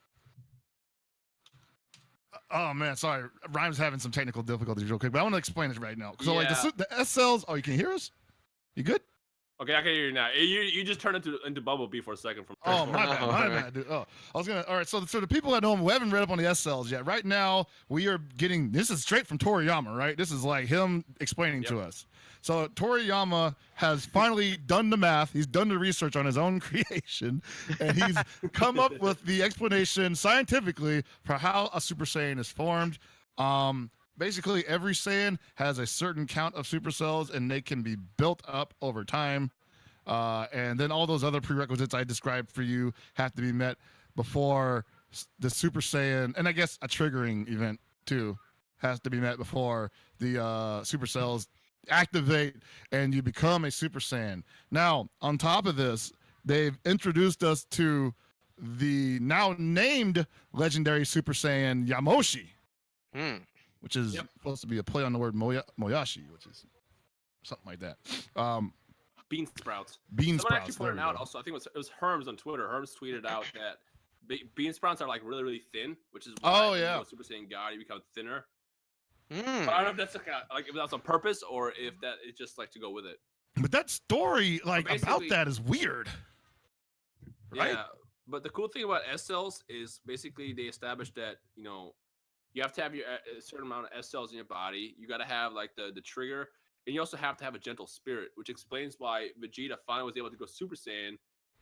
Oh man, sorry. Rhyme's having some technical difficulties real quick, but I want to explain it right now. So like the S cells. Oh, you can hear us? You good? Okay, I can hear you now. You just turned into Bumblebee for a second from. Oh my bad, dude. Oh, I was gonna. All right, so the people that know him who haven't read up on the S cells yet, right now we are getting. This is straight from Toriyama, right? This is like him explaining to us. So Toriyama has finally done the math. He's done the research on his own creation, and he's come up with the explanation scientifically for how a Super Saiyan is formed. Basically, every Saiyan has a certain count of super cells, and they can be built up over time. And then all those other prerequisites I described for you have to be met before the Super Saiyan, and I guess a triggering event too has to be met before the super cells activate and you become a Super Saiyan. Now, on top of this, they've introduced us to the now named legendary Super Saiyan Yamoshi. Which is supposed to be a play on the word Moyashi, which is something like that. Bean sprouts. Bean Someone sprouts. actually pointed out also, I think it was Herms on Twitter. Herms tweeted out that bean sprouts are like really, really thin, which is why when you go Super Saiyan God, you become thinner. But I don't know if that's like if that's on purpose or if that is just like to go with it. But that story about that is weird. Right? Yeah. But the cool thing about S cells is basically they established that, you have to have a certain amount of S cells in your body. You got to have like the trigger, and you also have to have a gentle spirit, which explains why Vegeta finally was able to go Super Saiyan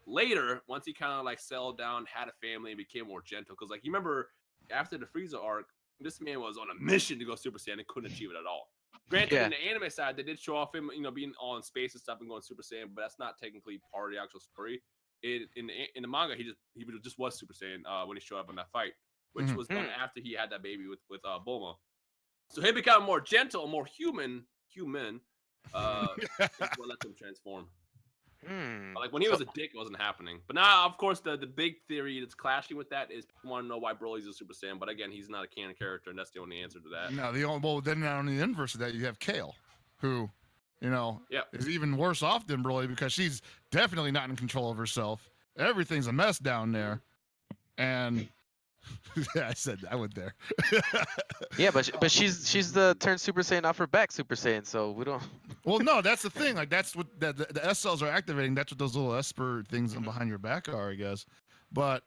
later once he kind of like settled down, had a family, and became more gentle. Because like you remember after the Frieza arc, this man was on a mission to go Super Saiyan and couldn't achieve it at all. Granted, in the anime side, they did show off him, being all in space and stuff and going Super Saiyan, but that's not technically part of the actual story. In the manga, he just was Super Saiyan when he showed up in that fight, which was done after he had that baby with Bulma. So he became more gentle, more human. What let him transform. Like when he was a dick, it wasn't happening. But now, of course, the big theory that's clashing with that is people want to know why Broly's a Super Saiyan. But again, he's not a canon character, and that's the only answer to that. No, then on the inverse of that, you have Kale, who, is even worse off than Broly because she's definitely not in control of herself. Everything's a mess down there, and. Yeah, I said that. I went there. Yeah, but she's the turned Super Saiyan off her back Super Saiyan, so we don't. Well, no, that's the thing. Like that's what the S cells are activating. That's what those little Esper things behind your back are, I guess. But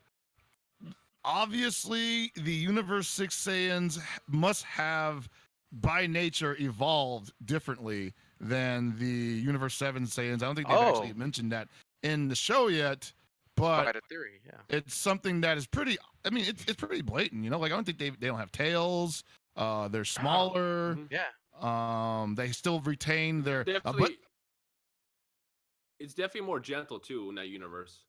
obviously, the Universe 6 Saiyans must have, by nature, evolved differently than the Universe 7 Saiyans. I don't think they've actually mentioned that in the show yet. But quite a theory, it's something that is pretty. I mean, it's pretty blatant, Like I don't think they don't have tails. They're smaller. They still retain their. It's definitely more gentle too in that universe.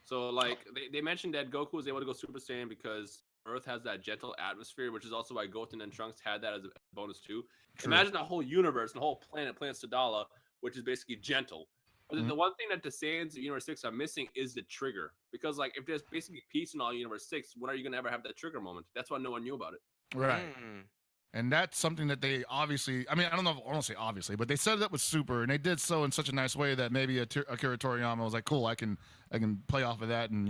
So like they mentioned that Goku was able to go Super Saiyan because Earth has that gentle atmosphere, which is also why Goten and Trunks had that as a bonus too. True. Imagine the whole universe, the whole planet Sadala, which is basically gentle. But the one thing that the Saiyans of Universe 6 are missing is the trigger. Because, like, if there's basically peace in all Universe 6, when are you going to ever have that trigger moment? That's why no one knew about it. Right. And that's something that they obviously, I mean, I don't know if I want to say obviously, but they set it up with Super, and they did so in such a nice way that maybe Akira Toriyama was like, cool, I can play off of that and,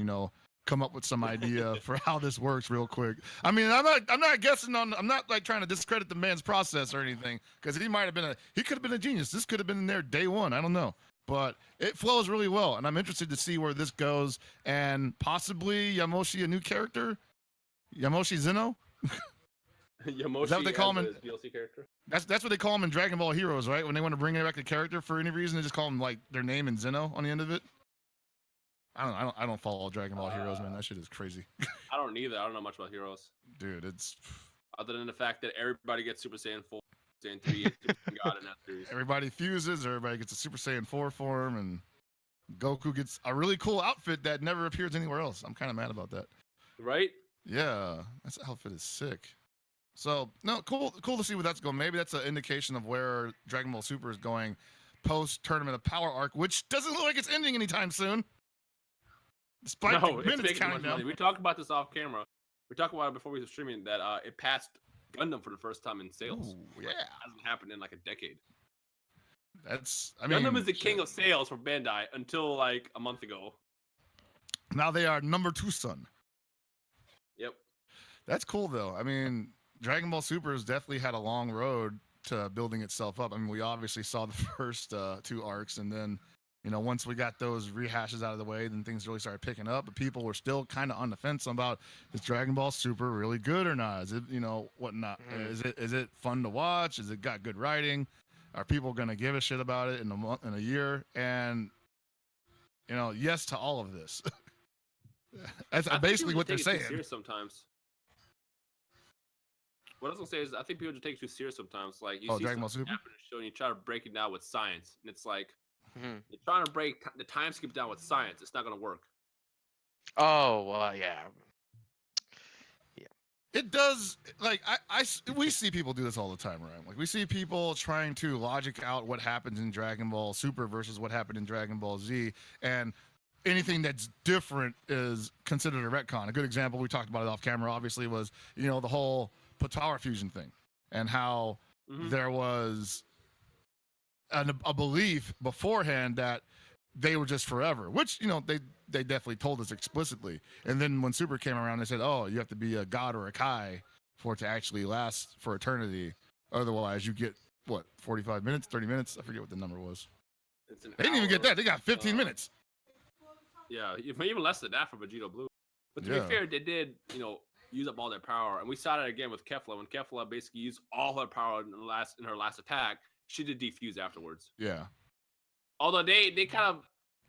come up with some idea for how this works real quick. I mean, I'm not guessing on. I'm not like trying to discredit the man's process or anything, because he could have been a genius. This could have been in there day one. I don't know, but it flows really well, and I'm interested to see where this goes, and possibly Yamoshi, a new character, Yamoshi Zeno. Yamoshi Is that what they call him? as a DLC character. That's what they call him in Dragon Ball Heroes, right? When they want to bring back a character for any reason, they just call him like their name and Zeno on the end of it. I don't follow Dragon Ball Heroes, man. That shit is crazy. I don't either. I don't know much about Heroes. Dude, it's Other than the fact that everybody gets Super Saiyan 4, Saiyan 3, and Super Saiyan God in that series. everybody fuses, everybody gets a Super Saiyan 4 form, and Goku gets a really cool outfit that never appears anywhere else. I'm kind of mad about that. Right? Yeah, that outfit is sick. So, no, cool to see where that's going. Maybe that's an indication of where Dragon Ball Super is going post-Tournament of Power arc, which doesn't look like it's ending anytime soon. Despite No, the it's minutes making counting much down. money. We talked about this off camera. We talked about it before we were streaming that it passed Gundam for the first time in sales. Ooh, yeah. It hasn't happened in like a decade. I mean, Gundam is the king of sales for Bandai until like a month ago. Now they are number 2 son. Yep. That's cool though. I mean, Dragon Ball Super has definitely had a long road to building itself up. I mean, we obviously saw the first 2 arcs, and then, you know, once we got those rehashes out of the way, then things really started picking up. But people were still kind of on the fence about, is Dragon Ball Super really good or not? Is it, you know, whatnot? Is it fun to watch? Is it got good writing? Are people gonna give a shit about it in a year? And, you know, yes to all of this. That's I think basically people what they're just take it saying. too serious sometimes. What I was gonna say is, I think people just take it too serious sometimes. Like you see Dragon Ball something Super? happen in a show and you try to break it down with science, and it's like Mhm. you're trying to break the time skip down with science. It's not gonna work. Oh well, yeah. It does, like, we see people do this all the time, right? Like, we see people trying to logic out what happens in Dragon Ball Super versus what happened in Dragon Ball Z, and anything that's different is considered a retcon. A good example, we talked about it off camera, obviously, was, you know, the whole Potara fusion thing, and how there was a belief beforehand that they were just forever, which, you know, they definitely told us explicitly. And then when Super came around, they said, oh, you have to be a god or a Kai for it to actually last for eternity. Otherwise, you get, what, 45 minutes, 30 minutes? I forget what the number was. It's an They didn't even get hour, that. They got 15 minutes. Yeah, even less than that for Vegeta Blue. But to Yeah. be fair, they did, you know, use up all their power, and we saw that again with Kefla. When Kefla basically used all her power in her last attack, she did defuse afterwards. Yeah. Although they kind of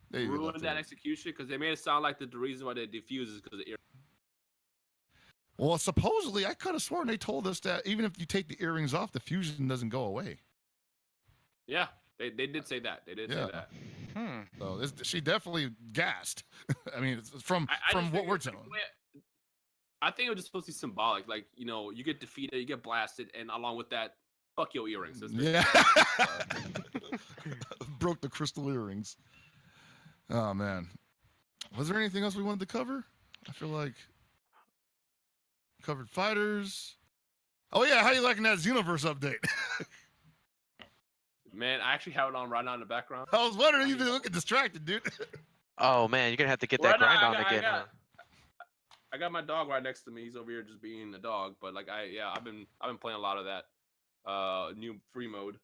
They even left ruined that it. execution because they made it sound like the reason why they defuse is because of ear. Well, supposedly, I could have sworn they told us that even if you take the earrings off, the fusion doesn't go away. Yeah, they did say that. They did say Yeah. that. So she definitely gassed. I mean, it's from I from just what think we're it's like, telling. I think it was just supposed to be symbolic. Like, you know, you get defeated, you get blasted, and along with that, fuck your earrings. That's Yeah. Broke the crystal earrings. Oh, man. Was there anything else we wanted to cover? I feel like covered fighters. Oh, yeah. How you liking that Xenoverse update? Man, I actually have it on right now in the background. I was wondering, you've been looking distracted, dude. Oh man, you're gonna have to get Right that now, grind I on got- again. I got my dog right next to me. He's over here just being a dog. But like I've been playing a lot of that new free mode.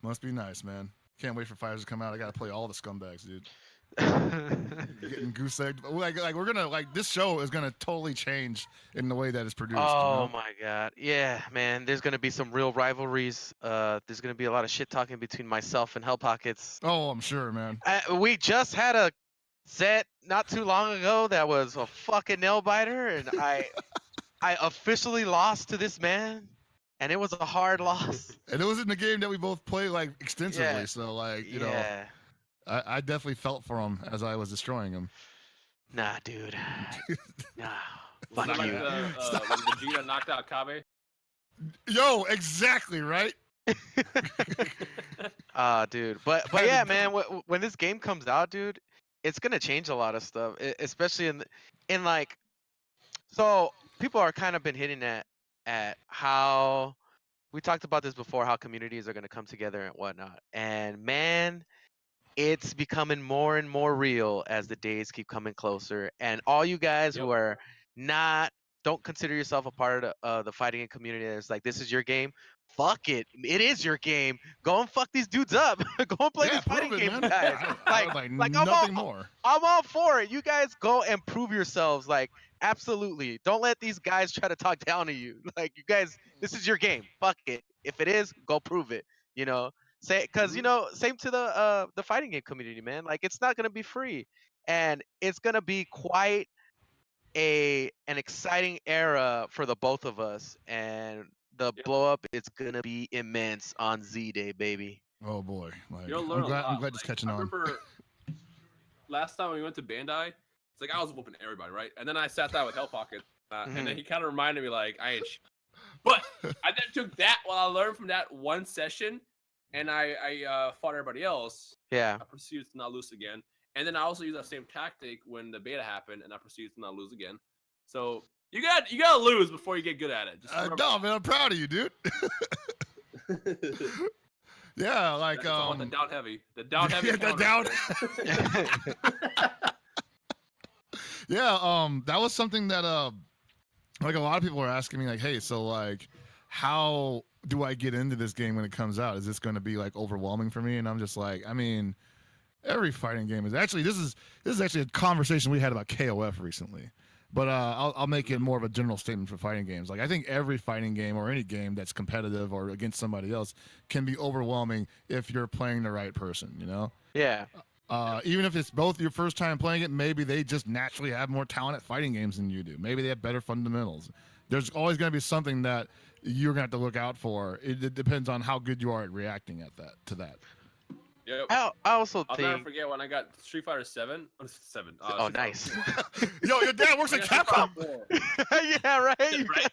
Must be nice, man. Can't wait for fighters to come out. I gotta play all the scumbags, dude. Huh? Getting goose egged. Like we're gonna, like, this show is gonna totally change in the way that it's produced. Oh you know? my god. Yeah, man. There's gonna be some real rivalries. There's gonna be a lot of shit talking between myself and Hellpockets. Oh, I'm sure, man. We just had a set not too long ago that was a fucking nail biter, and I officially lost to this man, and it was a hard loss. And it was in the game that we both play like extensively. Yeah. So like, you know, Yeah. I definitely felt for him as I was destroying him. Nah, dude. Nah. Was Fuck it like you. when Vegeta knocked out Kabe? Yo, exactly right. Dude. But yeah, man. When this game comes out, dude, it's gonna change a lot of stuff, especially in like. So people are kind of been hitting at how we talked about this before, how communities are gonna come together and whatnot. And man, it's becoming more and more real as the days keep coming closer. And all you guys who are not, don't consider yourself a part of the fighting game community that's like, this is your game. Fuck it. It is your game. Go and fuck these dudes up. Go and play Yeah, these fighting prove it, games, man. guys. I would like like nothing more. I'm all for it. You guys go and prove yourselves. Like, absolutely. Don't let these guys try to talk down to you. Like, you guys, this is your game. Fuck it. If it is, go prove it. You know, say, because same to the fighting game community, man. Like, it's not gonna be free, and it's gonna be quite an exciting era for the both of us, and the blow up is gonna be immense on Z Day, baby. Oh boy, like, You'll learn a lot. I'm glad it's catching I on. remember last time we went to Bandai, it's like I was whooping everybody, right? And then I sat down with Hellpockets, and then he kind of reminded me like I ain't. But I then took that while I learned from that one session, and I fought everybody else. Yeah. I proceeded to not lose again, and then I also used that same tactic when the beta happened, and I proceeded to not lose again. So you gotta lose before you get good at it. Just no, man, I'm proud of you, dude. Yeah, like the down heavy. The down heavy. Yeah, the down. Yeah, that was something that like a lot of people are asking me, like, hey, so like, how do I get into this game when it comes out? Is this going to be like overwhelming for me? And I'm just like, I mean, every fighting game is actually this is actually a conversation we had about KOF recently. But I'll make it more of a general statement for fighting games. Like, I think every fighting game or any game that's competitive or against somebody else can be overwhelming if you're playing the right person, you know? Yeah. Even if it's both your first time playing it, maybe they just naturally have more talent at fighting games than you do. Maybe they have better fundamentals. There's always going to be something that you're going to have to look out for. It depends on how good you are at reacting to that. Yep. I also I'll think. never forget when I got Street Fighter 7. Oh, nice. Yo, your dad works at Capcom. Yeah, right. Right.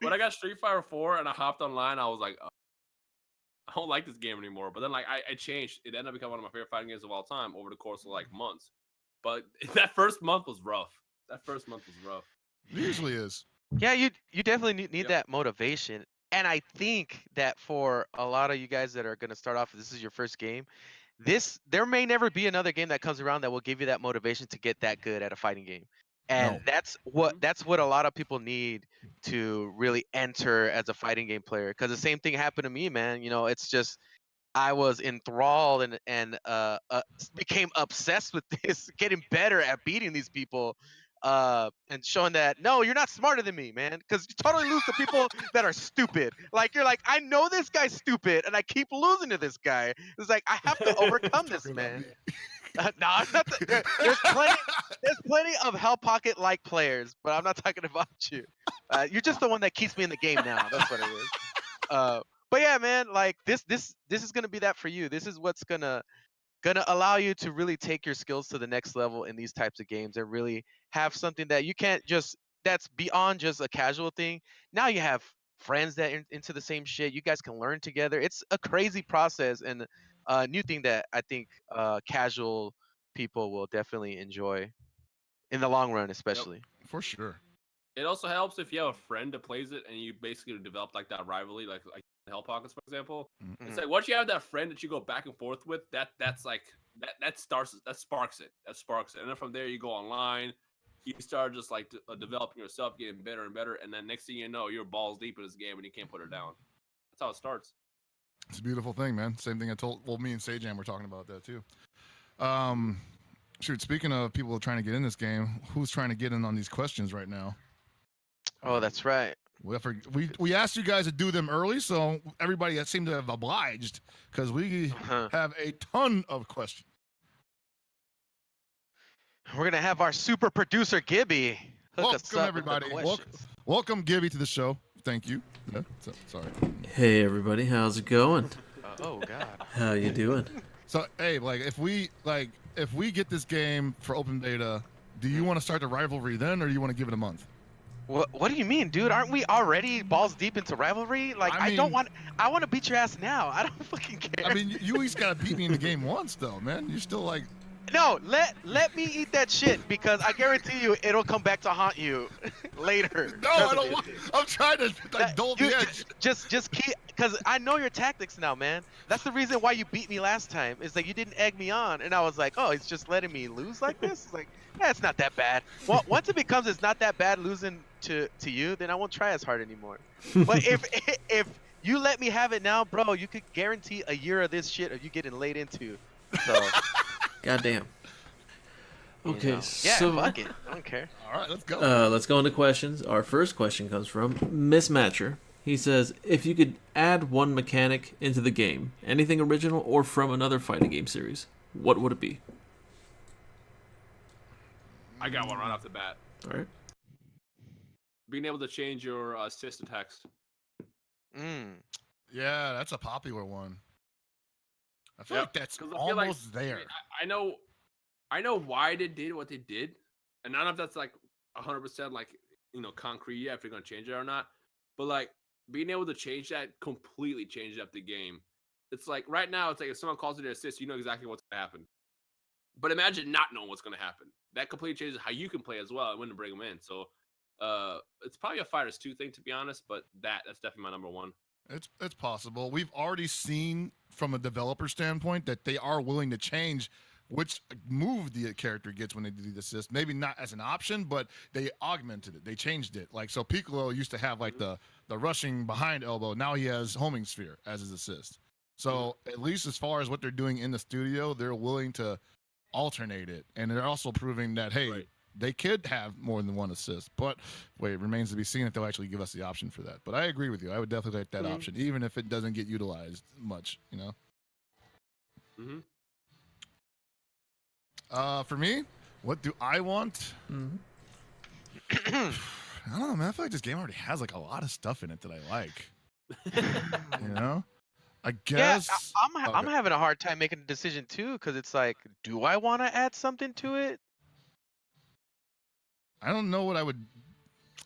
When I got Street Fighter 4 and I hopped online, I was like, oh, I don't like this game anymore. But then like I changed. It ended up becoming one of my favorite fighting games of all time over the course of like months. But that first month was rough. It usually is. Yeah, you definitely need that motivation. And I think that for a lot of you guys that are going to start off, this is your first game, there may never be another game that comes around that will give you that motivation to get that good at a fighting game. And that's what a lot of people need to really enter as a fighting game player. Because the same thing happened to me, man. You know, it's just I was enthralled and became obsessed with this, getting better at beating these people. And showing that no, you're not smarter than me, man, because you totally lose to people that are stupid. Like, you're like, I know this guy's stupid, and I keep losing to this guy. It's like I have to overcome this, man. No, I'm not. There's plenty of Hellpocket like players, but I'm not talking about you. You're just the one that keeps me in the game now. That's what it is. But yeah, man, like this is gonna be that for you. This is what's gonna allow you to really take your skills to the next level in these types of games and really have something that you can't just, that's beyond just a casual thing. Now you have friends that are into the same shit. You guys can learn together. It's a crazy process and a new thing that I think casual people will definitely enjoy in the long run, especially. Yep, for sure. It also helps if you have a friend that plays it and you basically develop like that rivalry, like Hellpockets, for example. Mm-hmm. It's like once you have that friend that you go back and forth with, that's like that sparks it. And then from there you go online, you start just like developing yourself, getting better and better, and then next thing you know, you're balls deep in this game and you can't put her down. That's how it starts. It's a beautiful thing, man. Same thing me and Saiyan were talking about that too. Shoot, speaking of people trying to get in this game, who's trying to get in on these questions right now? Oh, that's right. We asked you guys to do them early, so everybody that seemed to have obliged because we have a ton of questions. We're gonna have our super producer Gibby hook us up everybody. With the questions. Welcome Gibby to the show. Thank you. Yeah, sorry. Hey everybody, how's it going? Oh God. How you doing? So hey, like if we get this game for open beta, do you want to start the rivalry then, or do you want to give it a month? What do you mean, dude? Aren't we already balls deep into rivalry? Like, I want to beat your ass now. I don't fucking care. I mean, you at least gotta beat me in the game once, though, man. You're still like. No, let me eat that shit because I guarantee you it'll come back to haunt you later. No, I don't want. I'm trying to like dull the edge. Just keep, Cause I know your tactics now, man. That's the reason why you beat me last time. It's like you didn't egg me on, and I was like, oh, he's just letting me lose like this. It's like, yeah, it's not that bad. Well, once it becomes it's not that bad losing to you, then I won't try as hard anymore. But if you let me have it now, bro, you could guarantee a year of this shit of you getting laid into. So. Goddamn. Okay, Yeah, so fuck it. I don't care. All right, let's go. let's go into questions. Our first question comes from Mismatcher. He says, if you could add one mechanic into the game, anything original or from another fighting game series, what would it be? I got one right off the bat. All right. Being able to change your assist and text. Yeah, that's a popular one. I feel like that's 'Cause I feel like- almost there. I know why they did what they did, and none of that's like 100% like concrete yet if they're gonna change it or not. But like being able to change that completely changed up the game. It's like right now, it's like if someone calls it an assist, you know exactly what's gonna happen. But imagine not knowing what's gonna happen. That completely changes how you can play as well and when to bring them in. So it's probably a Fighters 2 thing to be honest, but that's definitely my number one. It's possible. We've already seen from a developer standpoint that they are willing to change which move the character gets when they do the assist. Maybe not as an option, but they augmented it. They changed it. Like so Piccolo used to have like the rushing behind elbow. Now he has homing sphere as his assist. So at least as far as what they're doing in the studio, they're willing to alternate it. And they're also proving that hey, they could have more than one assist. But wait, it remains to be seen if they'll actually give us the option for that. But I agree with you. I would definitely like that option, even if it doesn't get utilized much, For me, what do I want? I don't know, man. I feel like this game already has like a lot of stuff in it that I like. I guess. Yeah, I'm having a hard time making a decision too, because it's like, do I want to add something to it? I don't know what I would.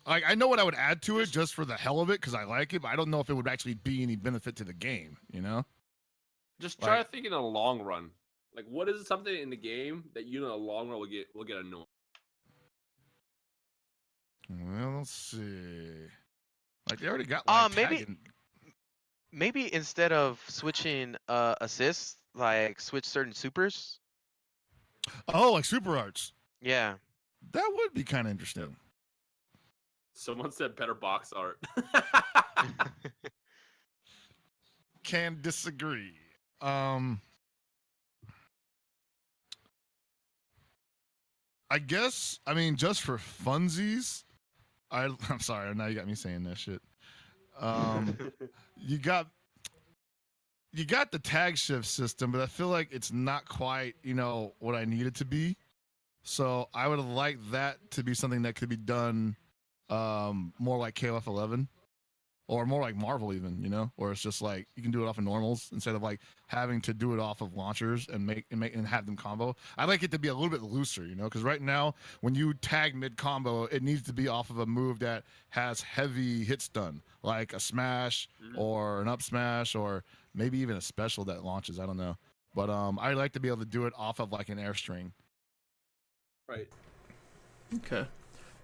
Like, I know what I would add to it just for the hell of it because I like it, but I don't know if it would actually be any benefit to the game. Just try to think in the long run. Like, what is something in the game that in the long run will get annoying? Well, let's see. Like they already got like maybe instead of switching assists, like switch certain supers. Oh, like super arts. Yeah. That would be kind of interesting. Someone said better box art. Can disagree. I guess, just for funsies, I'm sorry, now you got me saying that shit. You got the tag shift system, but I feel like it's not quite, what I need it to be. So I would like that to be something that could be done more like KOF 11 or more like Marvel even, where it's just like you can do it off of normals instead of like having to do it off of launchers and have them combo. I like it to be a little bit looser, because right now when you tag mid combo, it needs to be off of a move that has heavy hit stun, like a smash or an up smash or maybe even a special that launches. I don't know, but I like to be able to do it off of like an airstring. Right. Okay.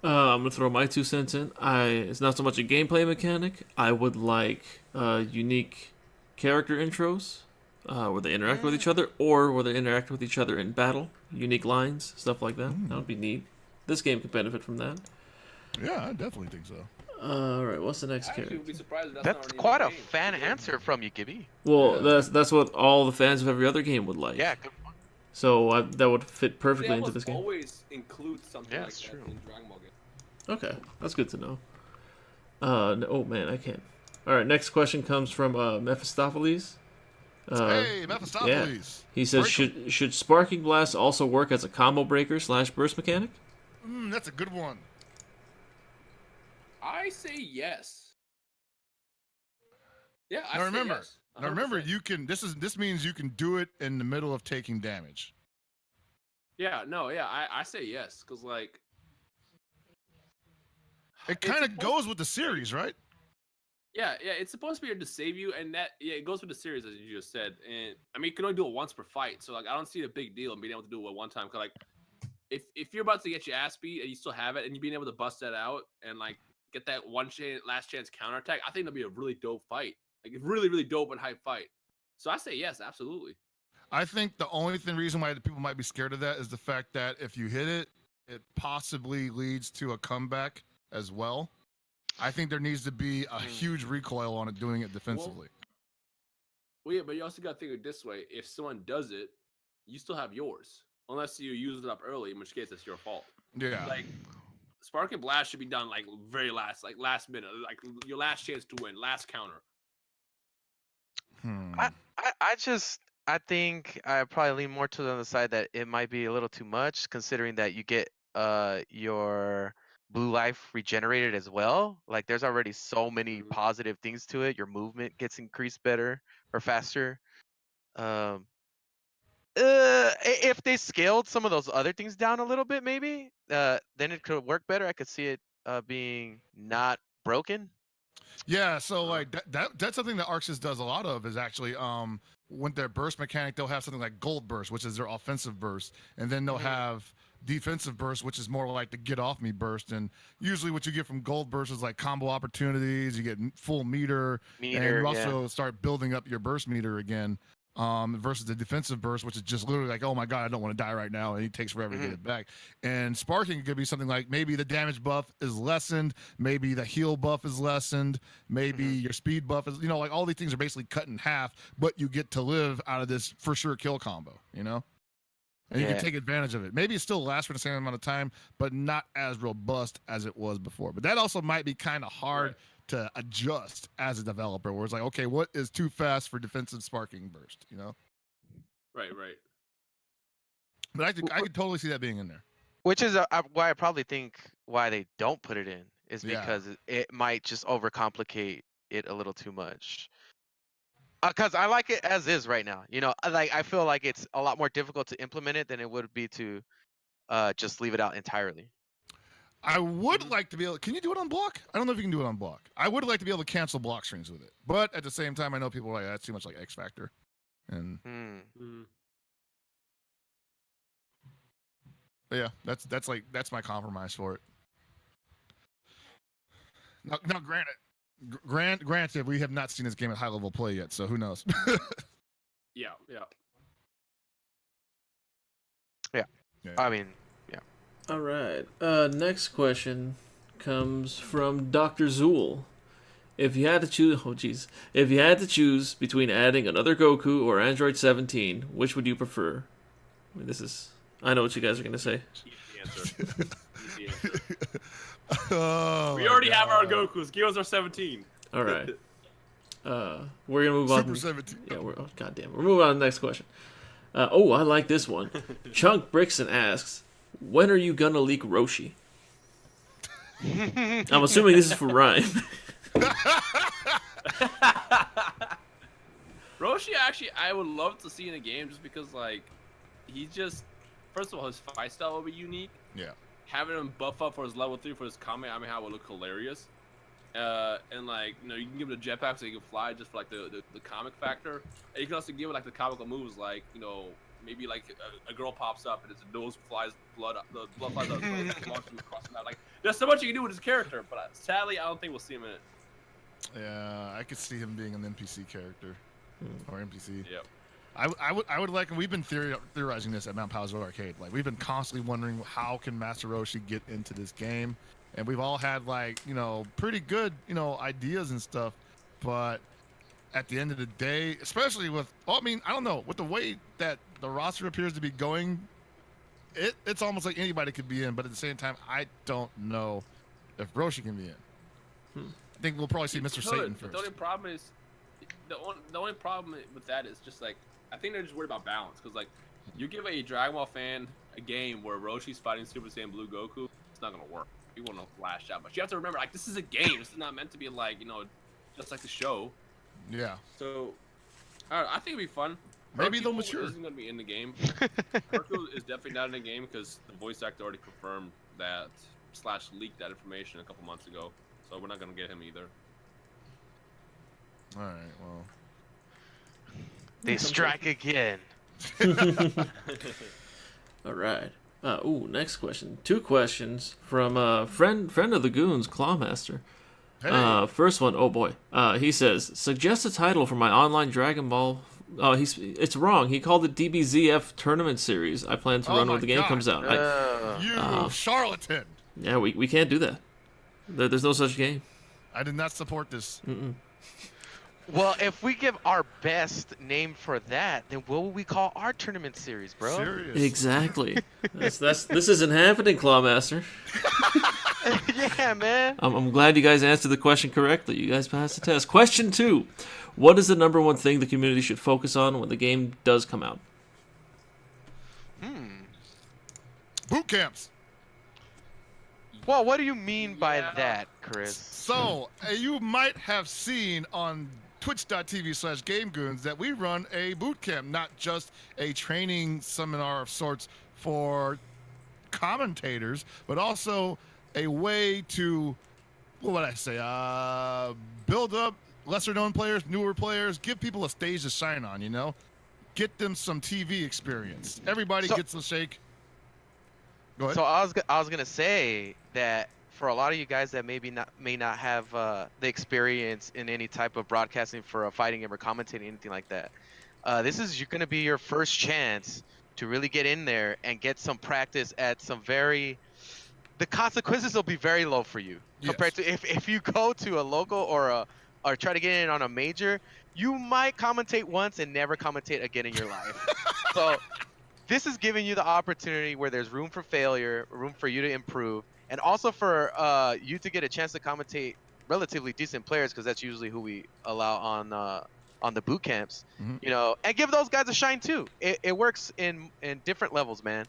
I'm gonna throw my 2 cents in. It's not so much a gameplay mechanic. I would like unique character intros, where they interact with each other, or where they interact with each other in battle. Unique lines, stuff like that. That would be neat. This game could benefit from that. Yeah, I definitely think so. All right, what's the next character? Would be surprised if That's quite a fan answer from you, Gibby. Well, that's what all the fans of every other game would like. Yeah. Good. So that would fit perfectly into this game. Always include something like that true. in Dragon Ball games. Okay, that's good to know. Oh man, I can't. All right, next question comes from Mephistopheles. Hey, Mephistopheles. Yeah. He says, should Sparking Blast also work as a combo breaker / burst mechanic? That's a good one. I say yes. Yeah, I Now remember, say yes. you can. This means you can do it in the middle of taking damage. Yeah, I say yes because like it kind of goes with the series, right? Yeah, it's supposed to be here to save you, and it goes with the series as you just said. And I mean, you can only do it once per fight, so like I don't see the big deal in being able to do it one time. Cause like if you're about to get your ass beat and you still have it, and you being able to bust that out and like get that last chance counterattack, I think that'll be a really dope fight. Like really, really dope and hype fight. So I say yes, absolutely. I think the only reason why the people might be scared of that is the fact that if you hit it, it possibly leads to a comeback as well. I think there needs to be a huge recoil on it doing it defensively. Well, yeah, but you also got to think of it this way: if someone does it, you still have yours, unless you use it up early, in which case it's your fault. Yeah. Like Spark and Blast should be done like very last, like last minute, like your last chance to win, last counter. I think I probably lean more to the side that it might be a little too much, considering that you get your blue life regenerated as well. Like there's already so many positive things to it. Your movement gets increased better or faster. If they scaled some of those other things down a little bit, maybe then it could work better. I could see it being not broken. Yeah, so like that's something that Arxis does a lot of is actually with their burst mechanic they'll have something like gold burst, which is their offensive burst, and then they'll have defensive burst, which is more like the get off me burst. And usually what you get from gold burst is like combo opportunities, you get full meter and you also start building up your burst meter again. Versus the defensive burst, which is just literally like, oh my god, I don't want to die right now, and it takes forever to get it back. And sparking could be something like maybe the damage buff is lessened, maybe the heal buff is lessened, maybe your speed buff is, like all these things are basically cut in half, but you get to live out of this for sure kill combo, and you can take advantage of it. Maybe it still lasts for the same amount of time, but not as robust as it was before. But that also might be kind of hard to adjust as a developer, where it's like, okay, what is too fast for defensive sparking burst, Right. But I could totally see that being in there. Which is why I probably think why they don't put it in is because it might just overcomplicate it a little too much. Because I like it as is right now. I feel like it's a lot more difficult to implement it than it would be to just leave it out entirely. I would like to be able. Can you do it on block? I don't know if you can do it on block. I would like to be able to cancel block strings with it, but at the same time, I know people are like that's too much like X Factor, and but yeah, that's my compromise for it. Now, granted, we have not seen this game at high level play yet, so who knows? Yeah. I mean. All right. Next question comes from Dr. Zool. If you had to choose between adding another Goku or Android 17, which would you prefer? I know what you guys are gonna say. Easy answer. We already have our Gokus. Give us our 17. All right. We're gonna move on. Super 17. Yeah. We're moving on to the next question. I like this one. Chunk Brixton asks, when are you gonna leak Roshi? I'm assuming this is for Ryan. Roshi, actually, I would love to see in a game just because, like, he's just, first of all, his fight style will be unique. Yeah. Having him buff up for his level 3 for his Kamehameha would look hilarious. And, like, you can give him a jetpack so he can fly just for, like, the comic factor. And you can also give him, like, the comical moves, like, maybe like a girl pops up and his nose flies blood flies out across the map. Like there's so much you can do with his character, but sadly I don't think we'll see him in it. Yeah, I could see him being an NPC character or NPC. Yep. I would like, and we've been theorizing this at Mount Paozu Arcade. Like we've been constantly wondering how can Master Roshi get into this game, and we've all had like pretty good ideas and stuff, but at the end of the day, especially with, I don't know, with the way that the roster appears to be going, it's almost like anybody could be in, but at the same time, I don't know if Roshi can be in. I think we'll probably see Mr. Satan first. The only problem is, the only problem with that is just like, I think they're just worried about balance, because like, you give a Dragon Ball fan a game where Roshi's fighting Super Saiyan Blue Goku, it's not going to work. People won't lash out. But you have to remember, like, this is a game. This is not meant to be like, just like the show. Yeah. So, I think it'd be fun. Maybe they'll mature. Isn't going to be in the game. Hercule is definitely not in the game because the voice actor already confirmed that / leaked that information a couple months ago. So we're not going to get him either. All right. Well. They strike again. All right. Next question. 2 questions from friend of the Goons, Clawmaster. Hey. First one, oh boy. He says, suggest a title for my online Dragon Ball. It's wrong. He called it DBZF Tournament Series. I plan to Oh run my when the game God. comes out. You charlatan. Yeah, we can't do that. There's no such game. I did not support this. Well, if we give our best name for that, then what will we call our tournament series, bro? Serious. Exactly. This isn't happening, Clawmaster. Yeah, man. I'm glad you guys answered the question correctly. You guys passed the test. Question 2. What is the number one thing the community should focus on when the game does come out? Boot camps. Well, what do you mean by that, Chris? So, you might have seen on twitch.tv/GameGoons that we run a boot camp, not just a training seminar of sorts for commentators, but also a way to, what would I say, build up lesser known players, newer players, give people a stage to shine on, you know? Get them some TV experience. Everybody gets a shake. Go ahead. So I was gonna say that for a lot of you guys that may not have the experience in any type of broadcasting for a fighting game or commentating anything like that, this is gonna be your first chance to really get in there and get some practice at some the consequences will be very low for you compared to if you go to a local or try to get in on a major, you might commentate once and never commentate again in your life. So this is giving you the opportunity where there's room for failure, room for you to improve, and also for you to get a chance to commentate relatively decent players, because that's usually who we allow on the boot camps, you know, and give those guys a shine too. It works in different levels, man.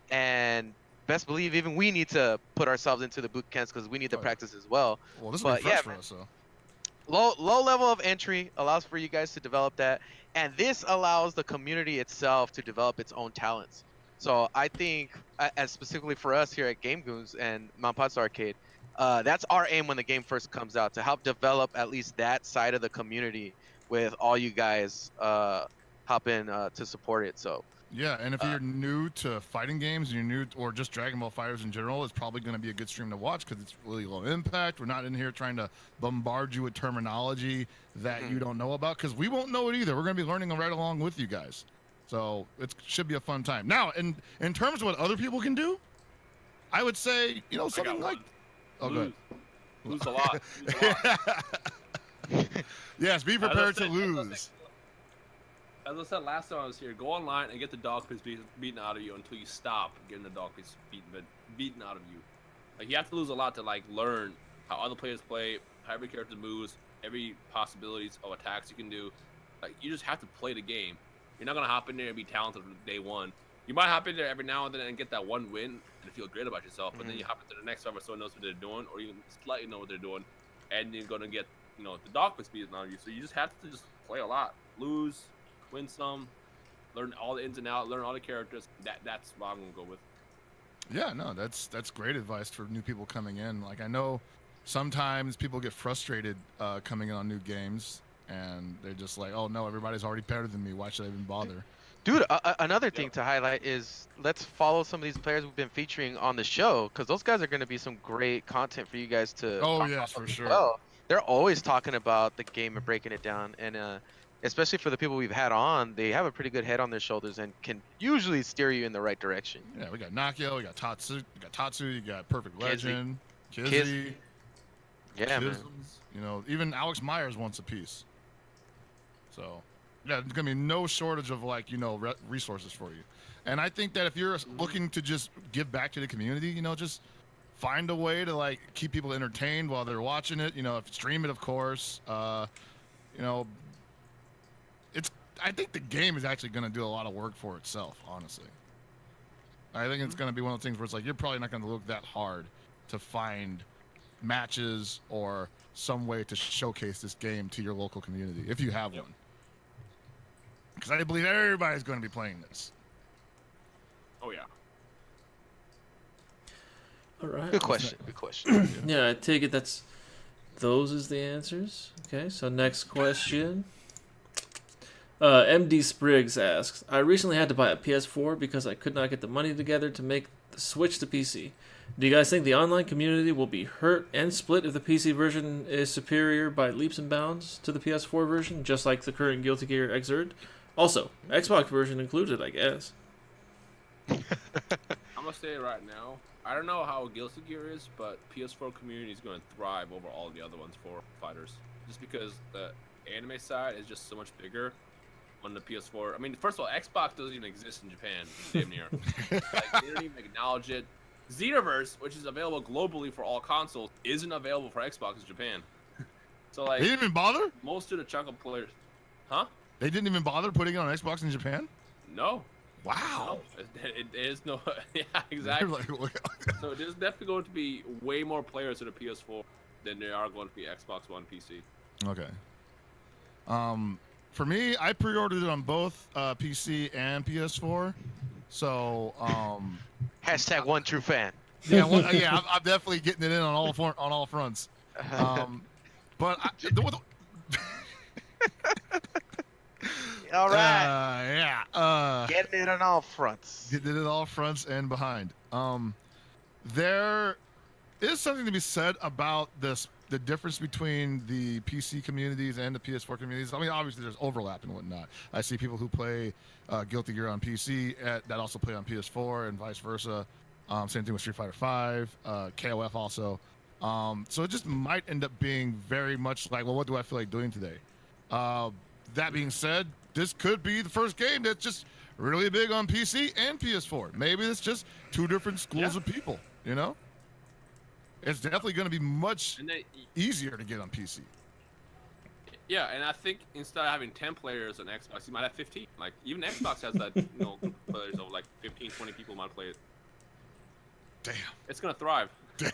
And best believe even we need to put ourselves into the boot camps because we need to practice as well. Well, this will be fresh for us, so. Low level of entry allows for you guys to develop that, and this allows the community itself to develop its own talents. So I think, as specifically for us here at Game Goons and Mount Potts Arcade, that's our aim when the game first comes out, to help develop at least that side of the community with all you guys hop in to support it. So yeah, and if you're new to fighting games, and you're new, or just Dragon Ball fighters in general, it's probably going to be a good stream to watch because it's really low impact. We're not in here trying to bombard you with terminology that you don't know about, because we won't know it either. We're going to be learning right along with you guys. So it should be a fun time. Now, in terms of what other people can do, I would say, you know, something like... Oh, good. Lose a lot. Lose a lot. Yes, be prepared to lose. As I said last time I was here, go online and get the dog piss beaten out of you until you stop getting the dog piss beaten out of you. Like, you have to lose a lot to like learn how other players play, how every character moves, every possibilities of attacks you can do. Like, you just have to play the game. You're not gonna hop in there and be talented from day one. You might hop in there every now and then and get that one win and feel great about yourself, but then you hop into the next server, someone knows what they're doing, or even slightly know what they're doing, and you're gonna get, you know, the dog piss beaten out of you. So you just have to just play a lot, lose, win some, learn all the ins and outs, learn all the characters. That's what I'm gonna go with. Yeah, no, that's great advice for new people coming in. Like, I know sometimes people get frustrated coming in on new games, and they're just like, oh no, everybody's already better than me. Why should I even bother? Dude, another thing to highlight is let's follow some of these players we've been featuring on the show, because those guys are going to be some great content for you guys to. Oh yes, for sure. Well, they're always talking about the game and breaking it down, and especially for the people we've had on, they have a pretty good head on their shoulders and can usually steer you in the right direction. Yeah, we got Nakio, we got Tatsu, you got Perfect Legend, Kizzy. Kizzy. Yeah, man. You know, even Alex Myers wants a piece. So, yeah, there's gonna be no shortage of, like, you know, resources for you. And I think that if you're looking to just give back to the community, you know, just find a way to like keep people entertained while they're watching it. You know, stream it, of course. You know, I think the game is actually going to do a lot of work for itself, honestly. I think it's going to be one of those things where it's like, you're probably not going to look that hard to find matches or some way to showcase this game to your local community, if you have one. Because I believe everybody's going to be playing this. Oh, yeah. All right. Good question. Good question. Yeah, I take it those is the answers. Okay, so next question. MD Spriggs asks, I recently had to buy a PS4 because I could not get the money together to make the switch to PC. Do you guys think the online community will be hurt and split if the PC version is superior by leaps and bounds to the PS4 version, just like the current Guilty Gear Xrd? Also, Xbox version included, I guess. I'm gonna say it right now. I don't know how Guilty Gear is, but PS4 community is going to thrive over all the other ones for fighters, just because the anime side is just so much bigger on the PS4. I mean, first of all, Xbox doesn't even exist in Japan, damn near. Like, they don't even acknowledge it. Xenoverse, which is available globally for all consoles, isn't available for Xbox in Japan. So like, They didn't even bother? most of the chunk of players, huh? They didn't even bother putting it on Xbox in Japan? No. Wow. No, it is no. Yeah, exactly. So there's definitely going to be way more players to the PS4 than there are going to be Xbox One PC. Okay. For me, I pre-ordered it on both PC and PS4. So, Hashtag one true fan. yeah, I'm definitely getting it in on all fronts. But All right. yeah. Getting it on all fronts. Getting it in all fronts and behind. There is something to be said about the difference between the PC communities and the PS4 communities. I mean, obviously there's overlap and whatnot. I see people who play Guilty Gear on PC that also play on PS4 and vice versa. Same thing with Street Fighter V, KOF also. So it just might end up being very much like, well, what do I feel like doing today? That being said, this could be the first game that's just really big on PC and PS4. Maybe it's just two different schools of people, you know? It's definitely going to be much easier to get on PC. Yeah, and I think instead of having 10 players on Xbox, you might have 15. Like, even Xbox has that, group of players of like 15, 20 people might play it. Damn. It's going to thrive. Damn.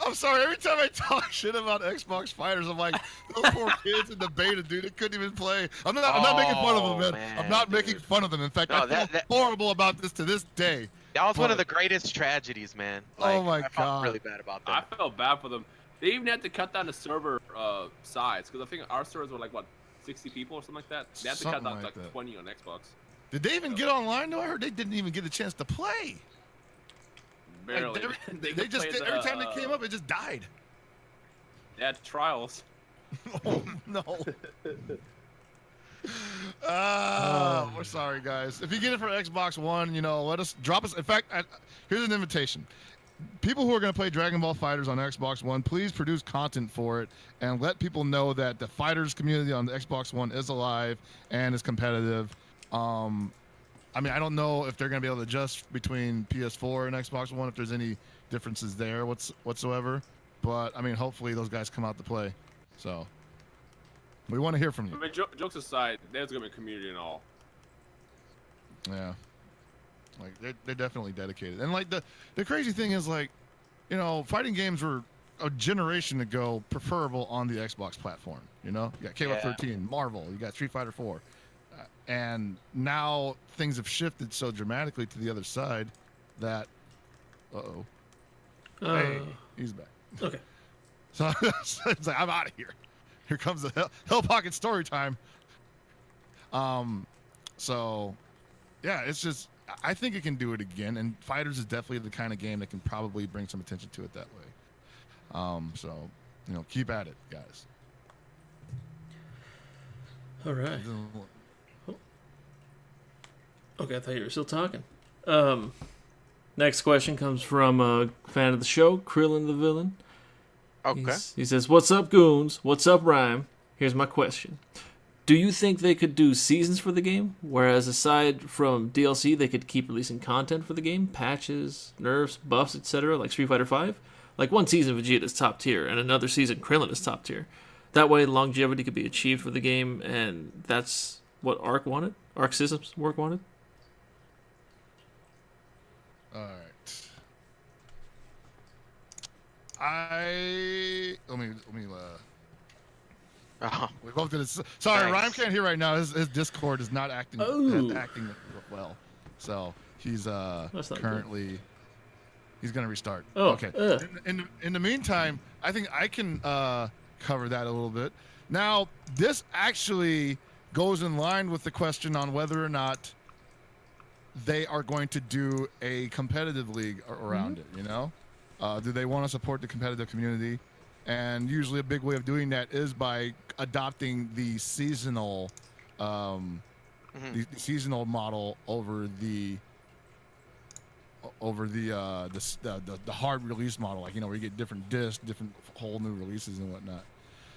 I'm sorry, every time I talk shit about Xbox fighters, I'm like, those poor kids in the beta, dude, they couldn't even play. I'm not making fun of them, man. I'm not making fun of them. In fact, No, I feel horrible about this to this day. That was one of the greatest tragedies, man. Like, oh my I felt God. really bad about that. I felt bad for them. They even had to cut down the server size, because I think our servers were like, what, 60 people or something like that? They had to cut down to like 20 on Xbox. Did they even get online though? I heard they didn't even get a chance to play. Barely. Like, they just every time they came up, it just died. They had trials. Oh no. We're sorry, guys. If you get it for Xbox One, drop us. In fact, here's an invitation. People who are going to play Dragon Ball Fighters on Xbox One, please produce content for it and let people know that the fighters community on the Xbox One is alive and is competitive. I mean, I don't know if they're going to be able to adjust between PS4 and Xbox One, if there's any differences there whatsoever. But, I mean, hopefully those guys come out to play. So, we want to hear from you. I mean, jokes aside, there's going to be a community and all. Yeah. Like, they're definitely dedicated. And, like, the crazy thing is, like, fighting games were a generation ago preferable on the Xbox platform, You got KOF 13, Marvel, you got Street Fighter 4. And now things have shifted so dramatically to the other side that, hey, he's back. Okay. So it's like, I'm out of here. Here comes the Hellpocket story time. So, yeah, it's just, I think it can do it again. And Fighters is definitely the kind of game that can probably bring some attention to it that way. So, keep at it, guys. All right. Okay, I thought you were still talking. Next question comes from a fan of the show, Krillin the Villain. Okay. He says, "What's up, goons? What's up, Rhyme? Here's my question. Do you think they could do seasons for the game, whereas aside from DLC, they could keep releasing content for the game, patches, nerfs, buffs, etc., like Street Fighter V? Like one season Vegeta is top tier, and another season Krillin is top tier. That way, longevity could be achieved for the game, and that's what Arc wanted? Arc Systems Work wanted?" All right. Let me we both did it. Sorry, Nice. Rhyme can't hear right now. His Discord is not acting well. So he's currently he's gonna restart. Oh, okay. In the meantime, I think I can cover that a little bit. Now, this actually goes in line with the question on whether or not they are going to do a competitive league around it. You know, do they want to support the competitive community? And usually, a big way of doing that is by adopting the seasonal, the seasonal model over the the hard release model, like, you know, where you get different discs, different whole new releases and whatnot.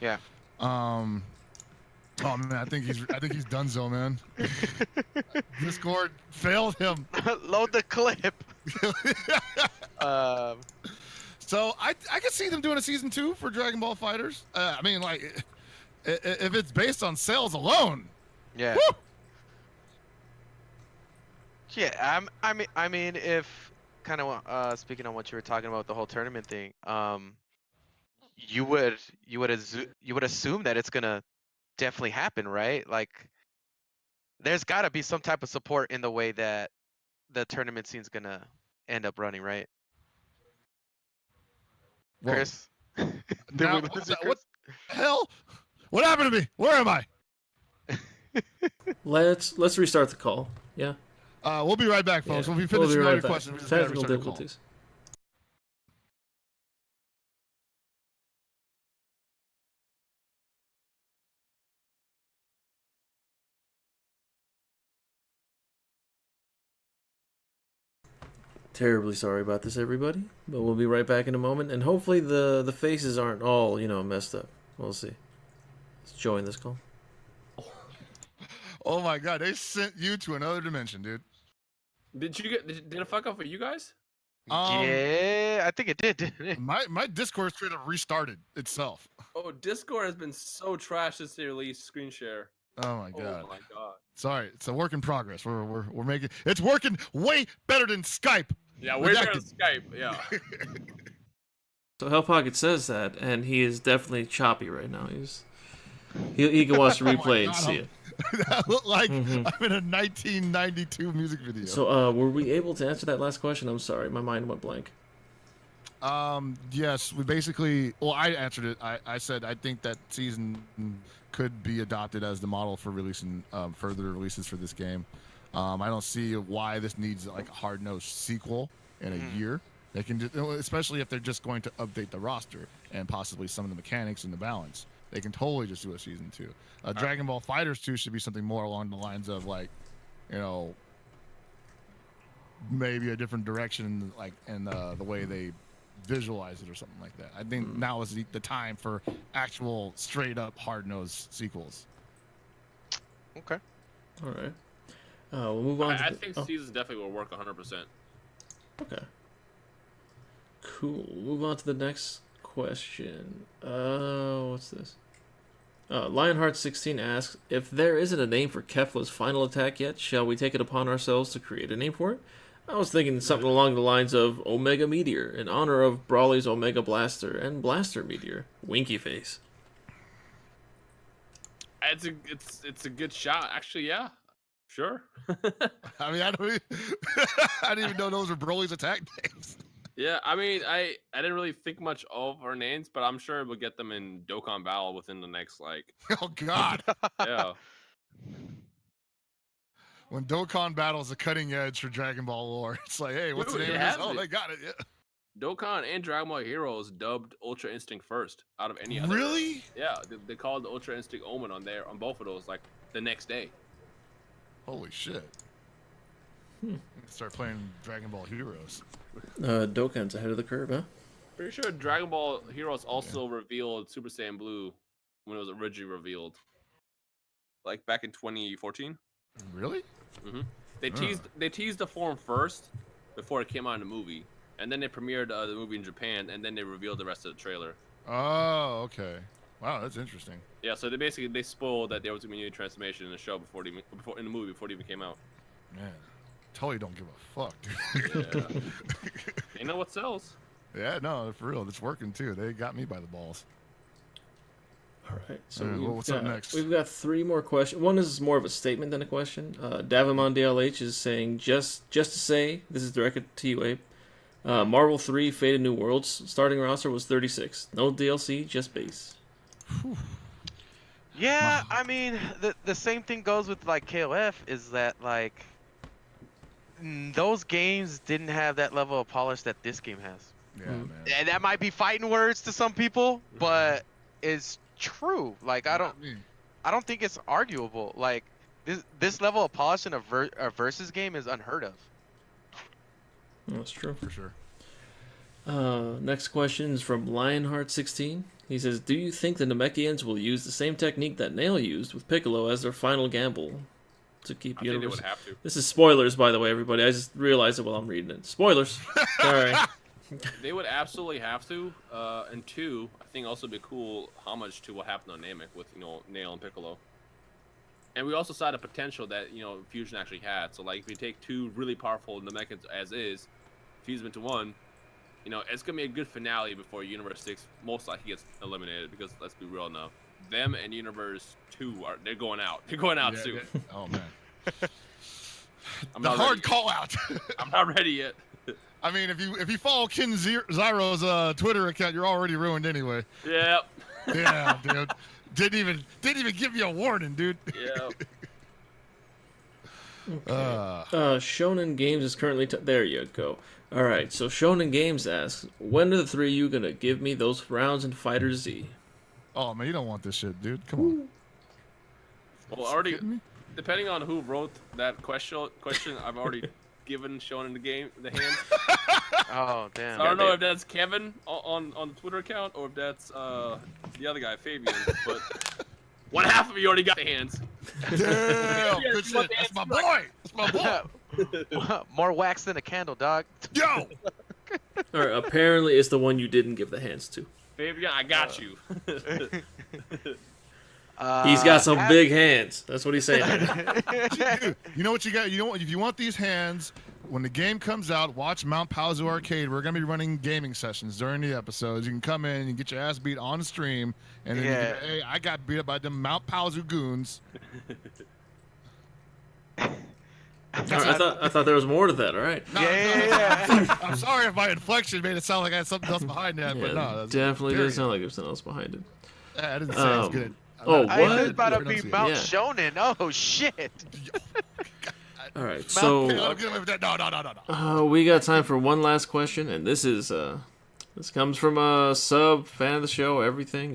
Yeah. Oh man, I think he's donezo, man. Discord failed him. Load the clip. So I can see them doing a season 2 for Dragon Ball Fighters. I mean, like, if it's based on sales alone. Yeah. Woo! Yeah. I mean, if kind of speaking on what you were talking about, the whole tournament thing, you would assume that it's gonna definitely happen, right? Like, there's got to be some type of support in the way that the tournament scene's gonna end up running, right? Whoa. Chris? Now, what the hell? What happened to me? Where am I? Let's restart the call. Yeah. We'll be right back, folks. Yeah. When we finish We'll be all right your back. questions, we just gotta Technical restart the call. difficulties. Terribly sorry about this, everybody. But we'll be right back in a moment, and hopefully the faces aren't all, you know, messed up. We'll see. Let's join this call. Oh my god, they sent you to another dimension, dude. Did it fuck up for you guys? Yeah, I think it did, didn't it? My Discord straight up restarted itself. Oh, Discord has been so trash since they released screen share. Oh my god. Oh my god. Sorry, it's a work in progress. We're making it's working way better than Skype. Yeah, way better than Skype. Yeah. So Hellpockets says that, and he is definitely choppy right now. He can watch the replay and see it. That looked like I'm in a 1992 music video. So, were we able to answer that last question? I'm sorry, my mind went blank. Yes, we basically. Well, I answered it. I said I think that season could be adopted as the model for releasing further releases for this game. I don't see why this needs like a hard-nosed sequel in a year. They can, especially if they're just going to update the roster and possibly some of the mechanics and the balance. They can totally just do a season 2. Dragon Ball Fighters 2 should be something more along the lines of, like, you know, maybe a different direction, like in the way they visualize it or something like that. I think now is the time for actual straight up hard nosed sequels. Okay. All right. We'll move on. I think seasons definitely will work 100%. Okay. Cool. Move on to the next question. What's this? Lionheart16 asks, if there isn't a name for Kefla's final attack yet, shall we take it upon ourselves to create a name for it? I was thinking something along the lines of Omega Meteor, in honor of Brawly's Omega Blaster and Blaster Meteor. Winky face. It's a good shot. Actually, yeah. Sure. I mean, I didn't even know those were Broly's attack names. Yeah, I mean, I didn't really think much of our names, but I'm sure we'll get them in Dokkan Battle within the next, like... Oh, God. Yeah. When Dokkan Battle is a cutting edge for Dragon Ball lore, it's like, hey, what's the name of this? Oh, they got it. Yeah. Dokkan and Dragon Ball Heroes dubbed Ultra Instinct first out of any other. Really? Yeah, they called the Ultra Instinct Omen on both of those, like, the next day. Holy shit. Start playing Dragon Ball Heroes. Dokkan's ahead of the curve, huh? Pretty sure Dragon Ball Heroes also revealed Super Saiyan Blue when it was originally revealed. Like back in 2014. Really? Mm-hmm. They teased the form first before it came out in the movie. And then they premiered the movie in Japan, and then they revealed the rest of the trailer. Oh, okay. Wow, that's interesting. Yeah, so they spoiled that there was gonna be a new transformation in the show before in the movie before it even came out. Man, totally don't give a fuck, dude. Yeah. They know what sells. Yeah, no, for real, it's working too. They got me by the balls. All right. So what's up next? We've got 3 more questions. One is more of a statement than a question. Davimon DLH is saying, just to say, this is directed to you, Abe. Marvel 3 Fate of New Worlds starting roster was 36. No DLC, just base. Whew. Yeah, I mean, the same thing goes with like KOF, is that like those games didn't have that level of polish that this game has. Yeah, Mm. man. And that might be fighting words to some people, but it's true. Like I Not me. don't think it's arguable. Like this level of polish in a versus game is unheard of. That's true. For sure. Next question is from Lionheart16. He says, "Do you think the Namekians will use the same technique that Nail used with Piccolo as their final gamble to keep I think they Universe?" would have to. This is spoilers, by the way, everybody. I just realized it while I'm reading it. Spoilers. Sorry. They would absolutely have to. And two, I think also be cool homage to what happened on Namek with Nail and Piccolo. And we also saw the potential that Fusion actually had. So like if you take two really powerful Namekians as is, fuse them into one, it's gonna be a good finale before Universe 6 most likely gets eliminated. Because let's be real now, them and Universe 2 they're going out. They're going out soon. Yeah. Oh man. I'm The not hard ready yet. call out. I'm not ready yet. I mean, if you follow Ken Zyro's Twitter account, you're already ruined anyway. Yeah. Yeah, dude. Didn't even give you a warning, dude. Yeah. Shonen Games is currently... there you go. Alright, so Shonen Games asks, when are the three of you going to give me those rounds in Fighter Z? Oh man, you don't want this shit, dude. Come on. Well, already, Kidding me? depending on who wrote that question, I've already given Shonen the hands. Oh damn. So I don't know if that's Kevin on the Twitter account or if that's the other guy, Fabian. But one half of you already got the hands. Damn, Yes, good you want shit. the That's my answer boy. That's my boy. More wax than a candle, dog. Yo. Alright, apparently it's the one you didn't give the hands to. Fabian, I got you. He's got some big hands. That's what he's saying. Dude, you know what you got? You know what? If you want these hands, when the game comes out, watch Mount Paozu Arcade. We're gonna be running gaming sessions during the episodes. You can come in and get your ass beat on the stream, and then you Yeah. can, hey, I got beat up by them Mount Paozu goons. Alright, I thought there was more to that, alright. No, Yeah. I'm sorry if my inflection made it sound like I had something else behind that, but no, that's definitely period. does sound like there's something else behind it. I didn't say it was good. Oh, I what? was about to be Pronunciation. Mount Yeah. Shonen. Oh shit. Alright, No, so we got time for one last question, and this comes from a sub fan of the show, everything,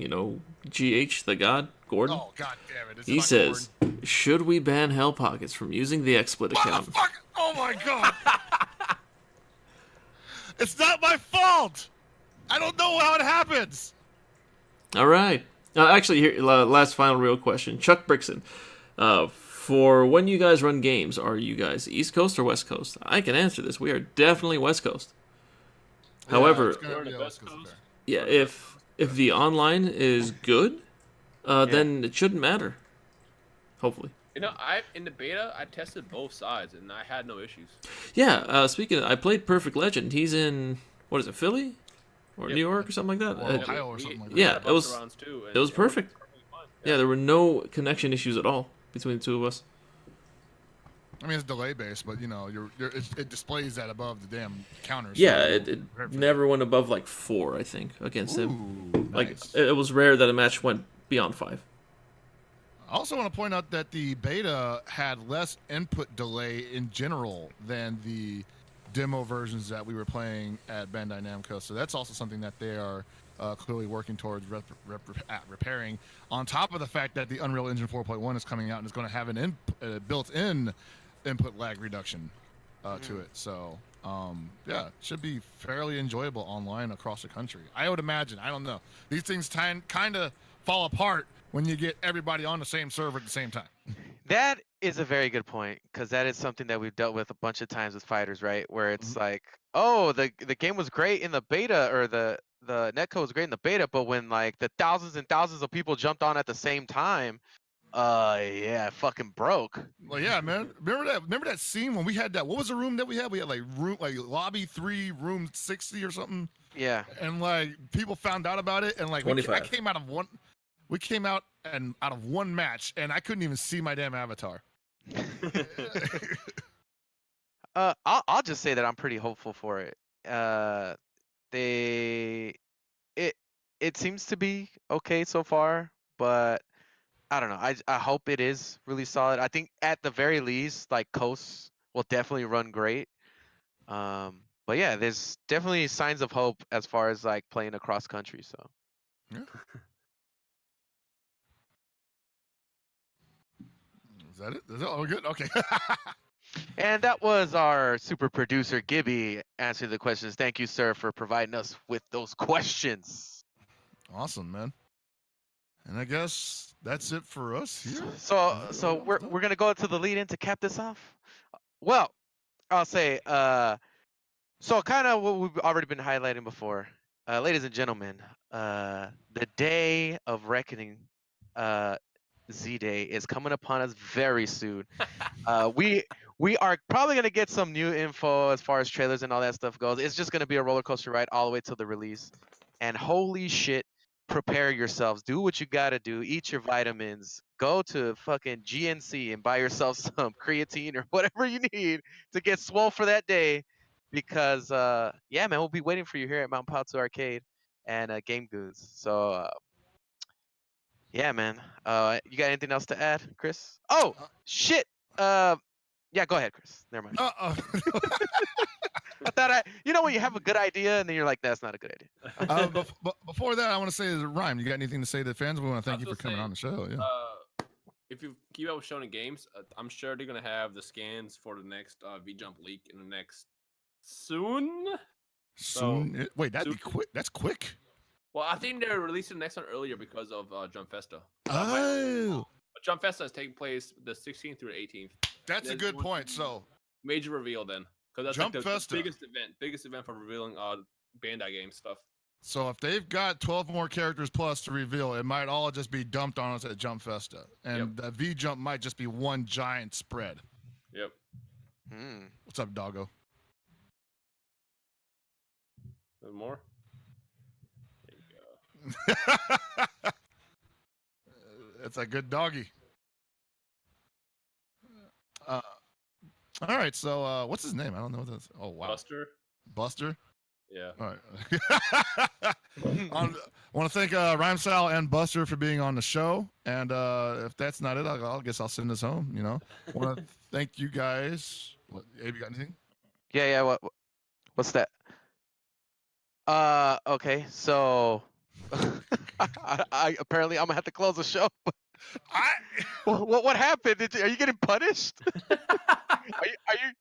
GH the God, Gordon. Oh god damn it! It's He not says, should we ban Hellpockets from using the XSplit account? Gordon. Motherfucker! Oh my god! It's not my fault. I don't know how it happens. All right. Actually, here, last final real question. Chuck Brickson. For when you guys run games, are you guys East Coast or West Coast? I can answer this. We are definitely West Coast. However, it's gonna be a West Coast affair. yeah, if the online is good, then it shouldn't matter. Hopefully. In the beta, I tested both sides and I had no issues. Yeah. Speaking of, I played Perfect Legend. He's in what is it, Philly or Yep. New York or something like that? Or Ohio or something like that. yeah, it was- Rounds too, and it was perfect. perfectly fine. Yeah, there were no connection issues at all between the two of us. I mean, it's delay based, but it displays that above the damn counters. Yeah, so- it Perfect. never went above like 4, I think, against him. Ooh, Like nice. it was rare that a match went beyond 5. I also want to point out that the beta had less input delay in general than the demo versions that we were playing at Bandai Namco. So that's also something that they are clearly working towards repairing. On top of the fact that the Unreal Engine 4.1 is coming out and is going to have an built-in input lag reduction to it. So yeah, it should be fairly enjoyable online across the country. I would imagine. I don't know. These things kind of fall apart when you get everybody on the same server at the same time. That is a very good point, because that is something that we've dealt with a bunch of times with fighters, right? Where it's like, oh, the game was great in the beta, or the netcode was great in the beta, but when like the thousands and thousands of people jumped on at the same time, yeah, it fucking broke. Well, yeah, man. Remember that scene when we had that? What was the room that we had? We had like lobby 3, room 60 or something. Yeah. And like people found out about it, and like I 25. came out of one. We came out of one match, and I couldn't even see my damn avatar. I'll just say that I'm pretty hopeful for it. It seems to be okay so far, but I don't know. I hope it is really solid. I think at the very least, like coast will definitely run great. But yeah, there's definitely signs of hope as far as like playing across country. So Is that it? Is it? Oh, we're good. Okay. and that was our super producer Gibby answering the questions. Thank you, sir, for providing us with those questions. Awesome, man. And I guess that's it for us here. So we're gonna go to the lead in to cap this off. Well, I'll say so kind of what we've already been highlighting before, ladies and gentlemen, the day of reckoning, Z-Day is coming upon us very soon. We are probably gonna get some new info as far as trailers and all that stuff goes. It's just gonna be a roller coaster ride all the way till the release. And holy shit, prepare yourselves. Do what you gotta do. Eat your vitamins. Go to fucking GNC and buy yourself some creatine or whatever you need to get swole for that day. Because yeah, man, we'll be waiting for you here at Mount Paozu Arcade and Game Goons. So yeah, man. You got anything else to add, Chris? Oh shit. Yeah, go ahead, Chris. Never mind. I thought you know when you have a good idea and then you're like, that's not a good idea. Before that, I want to say, Rhyme, you got anything to say to the fans? We want to thank you for coming saying, on the show. Yeah. If you keep up with Shonen Games, I'm sure they're gonna have the scans for the next V-Jump leak in the next soon. Soon? Wait, that'd soon. be quick. That's quick. Well, I think they're releasing the next one earlier because of Jump Festa. Oh. But Jump Festa is taking place the 16th through the 18th. That's a good point. So major reveal then, because that's Jump like Festa. the biggest event for revealing Bandai game stuff. So if they've got 12 more characters plus to reveal, it might all just be dumped on us at Jump Festa, and the V Jump might just be one giant spread. Yep. What's up, doggo? There's more. There you go. That's a good doggy. All right, so what's his name? I don't know what that's. Oh wow. Buster. Buster. Yeah. All right. I want to thank Rhymestyle and Buster for being on the show. And if that's not it, I guess I'll send this home. You know, I want to thank you guys. What, Abe, you got anything? Yeah. What's that? Okay. So, I apparently I'm gonna have to close the show. What happened? Are you getting punished? Are you?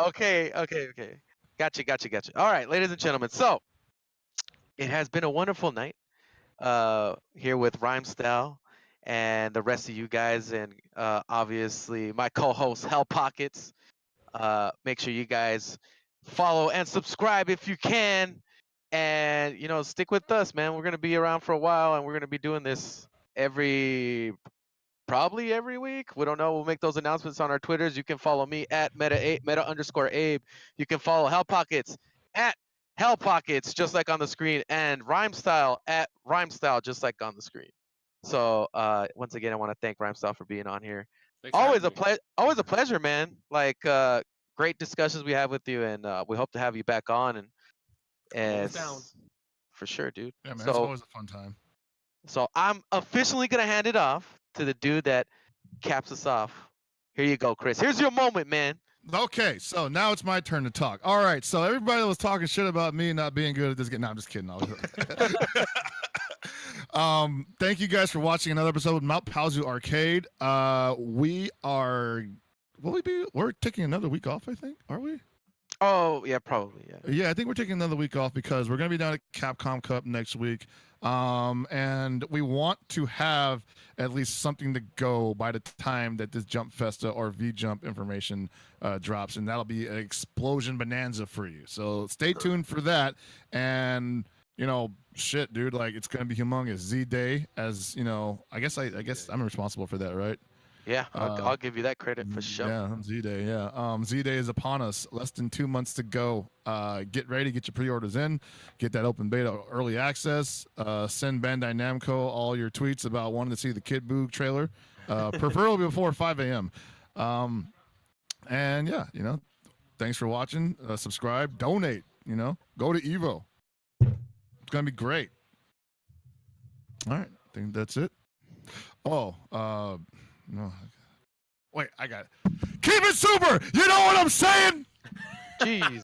Okay. Gotcha. All right, ladies and gentlemen. So it has been a wonderful night here with Rhymestyle and the rest of you guys, and obviously my co-host Hellpockets. Make sure you guys follow and subscribe if you can, and stick with us, man. We're gonna be around for a while, and we're gonna be doing this probably every week. We don't know. We'll make those announcements on our Twitters. You can follow me at meta_Abe. You can follow Hellpockets at Hellpockets, just like on the screen, and Rhymestyle at Rhymestyle, just like on the screen. So once again, I want to thank Rhymestyle for being on here. Always a pleasure, man. Like great discussions we have with you, and we hope to have you back on. And for sure, dude. Yeah, man, it's always a fun time. So I'm officially gonna hand it off to the dude that caps us off. Here you go, Chris. Here's your moment, man. Okay, so now it's my turn to talk. All right, so everybody was talking shit about me not being good at this game. No, I'm just kidding. Thank you guys for watching another episode of Mount Paozu Arcade. We're taking another week off, I think. Are we? Oh, yeah, probably, yeah. Yeah, I think we're taking another week off because we're going to be down at Capcom Cup next week. And we want to have at least something to go by the time that this Jump Festa or V-Jump information drops. And that'll be an explosion bonanza for you. So stay tuned for that. And, shit, dude, like it's going to be humongous. Z-Day, as, I guess I'm responsible for that, right? Yeah, I'll give you that credit for sure. Yeah, Z-Day, yeah. Z-Day is upon us. Less than 2 months to go. Get ready, get your pre-orders in, get that open beta early access. Send Bandai Namco all your tweets about wanting to see the Kid Buu trailer, preferably before 5 a.m. And yeah, thanks for watching. Subscribe, donate, go to Evo. It's going to be great. All right, I think that's it. Oh, no. Wait, I got it. Keep it super. You know what I'm saying? Jeez.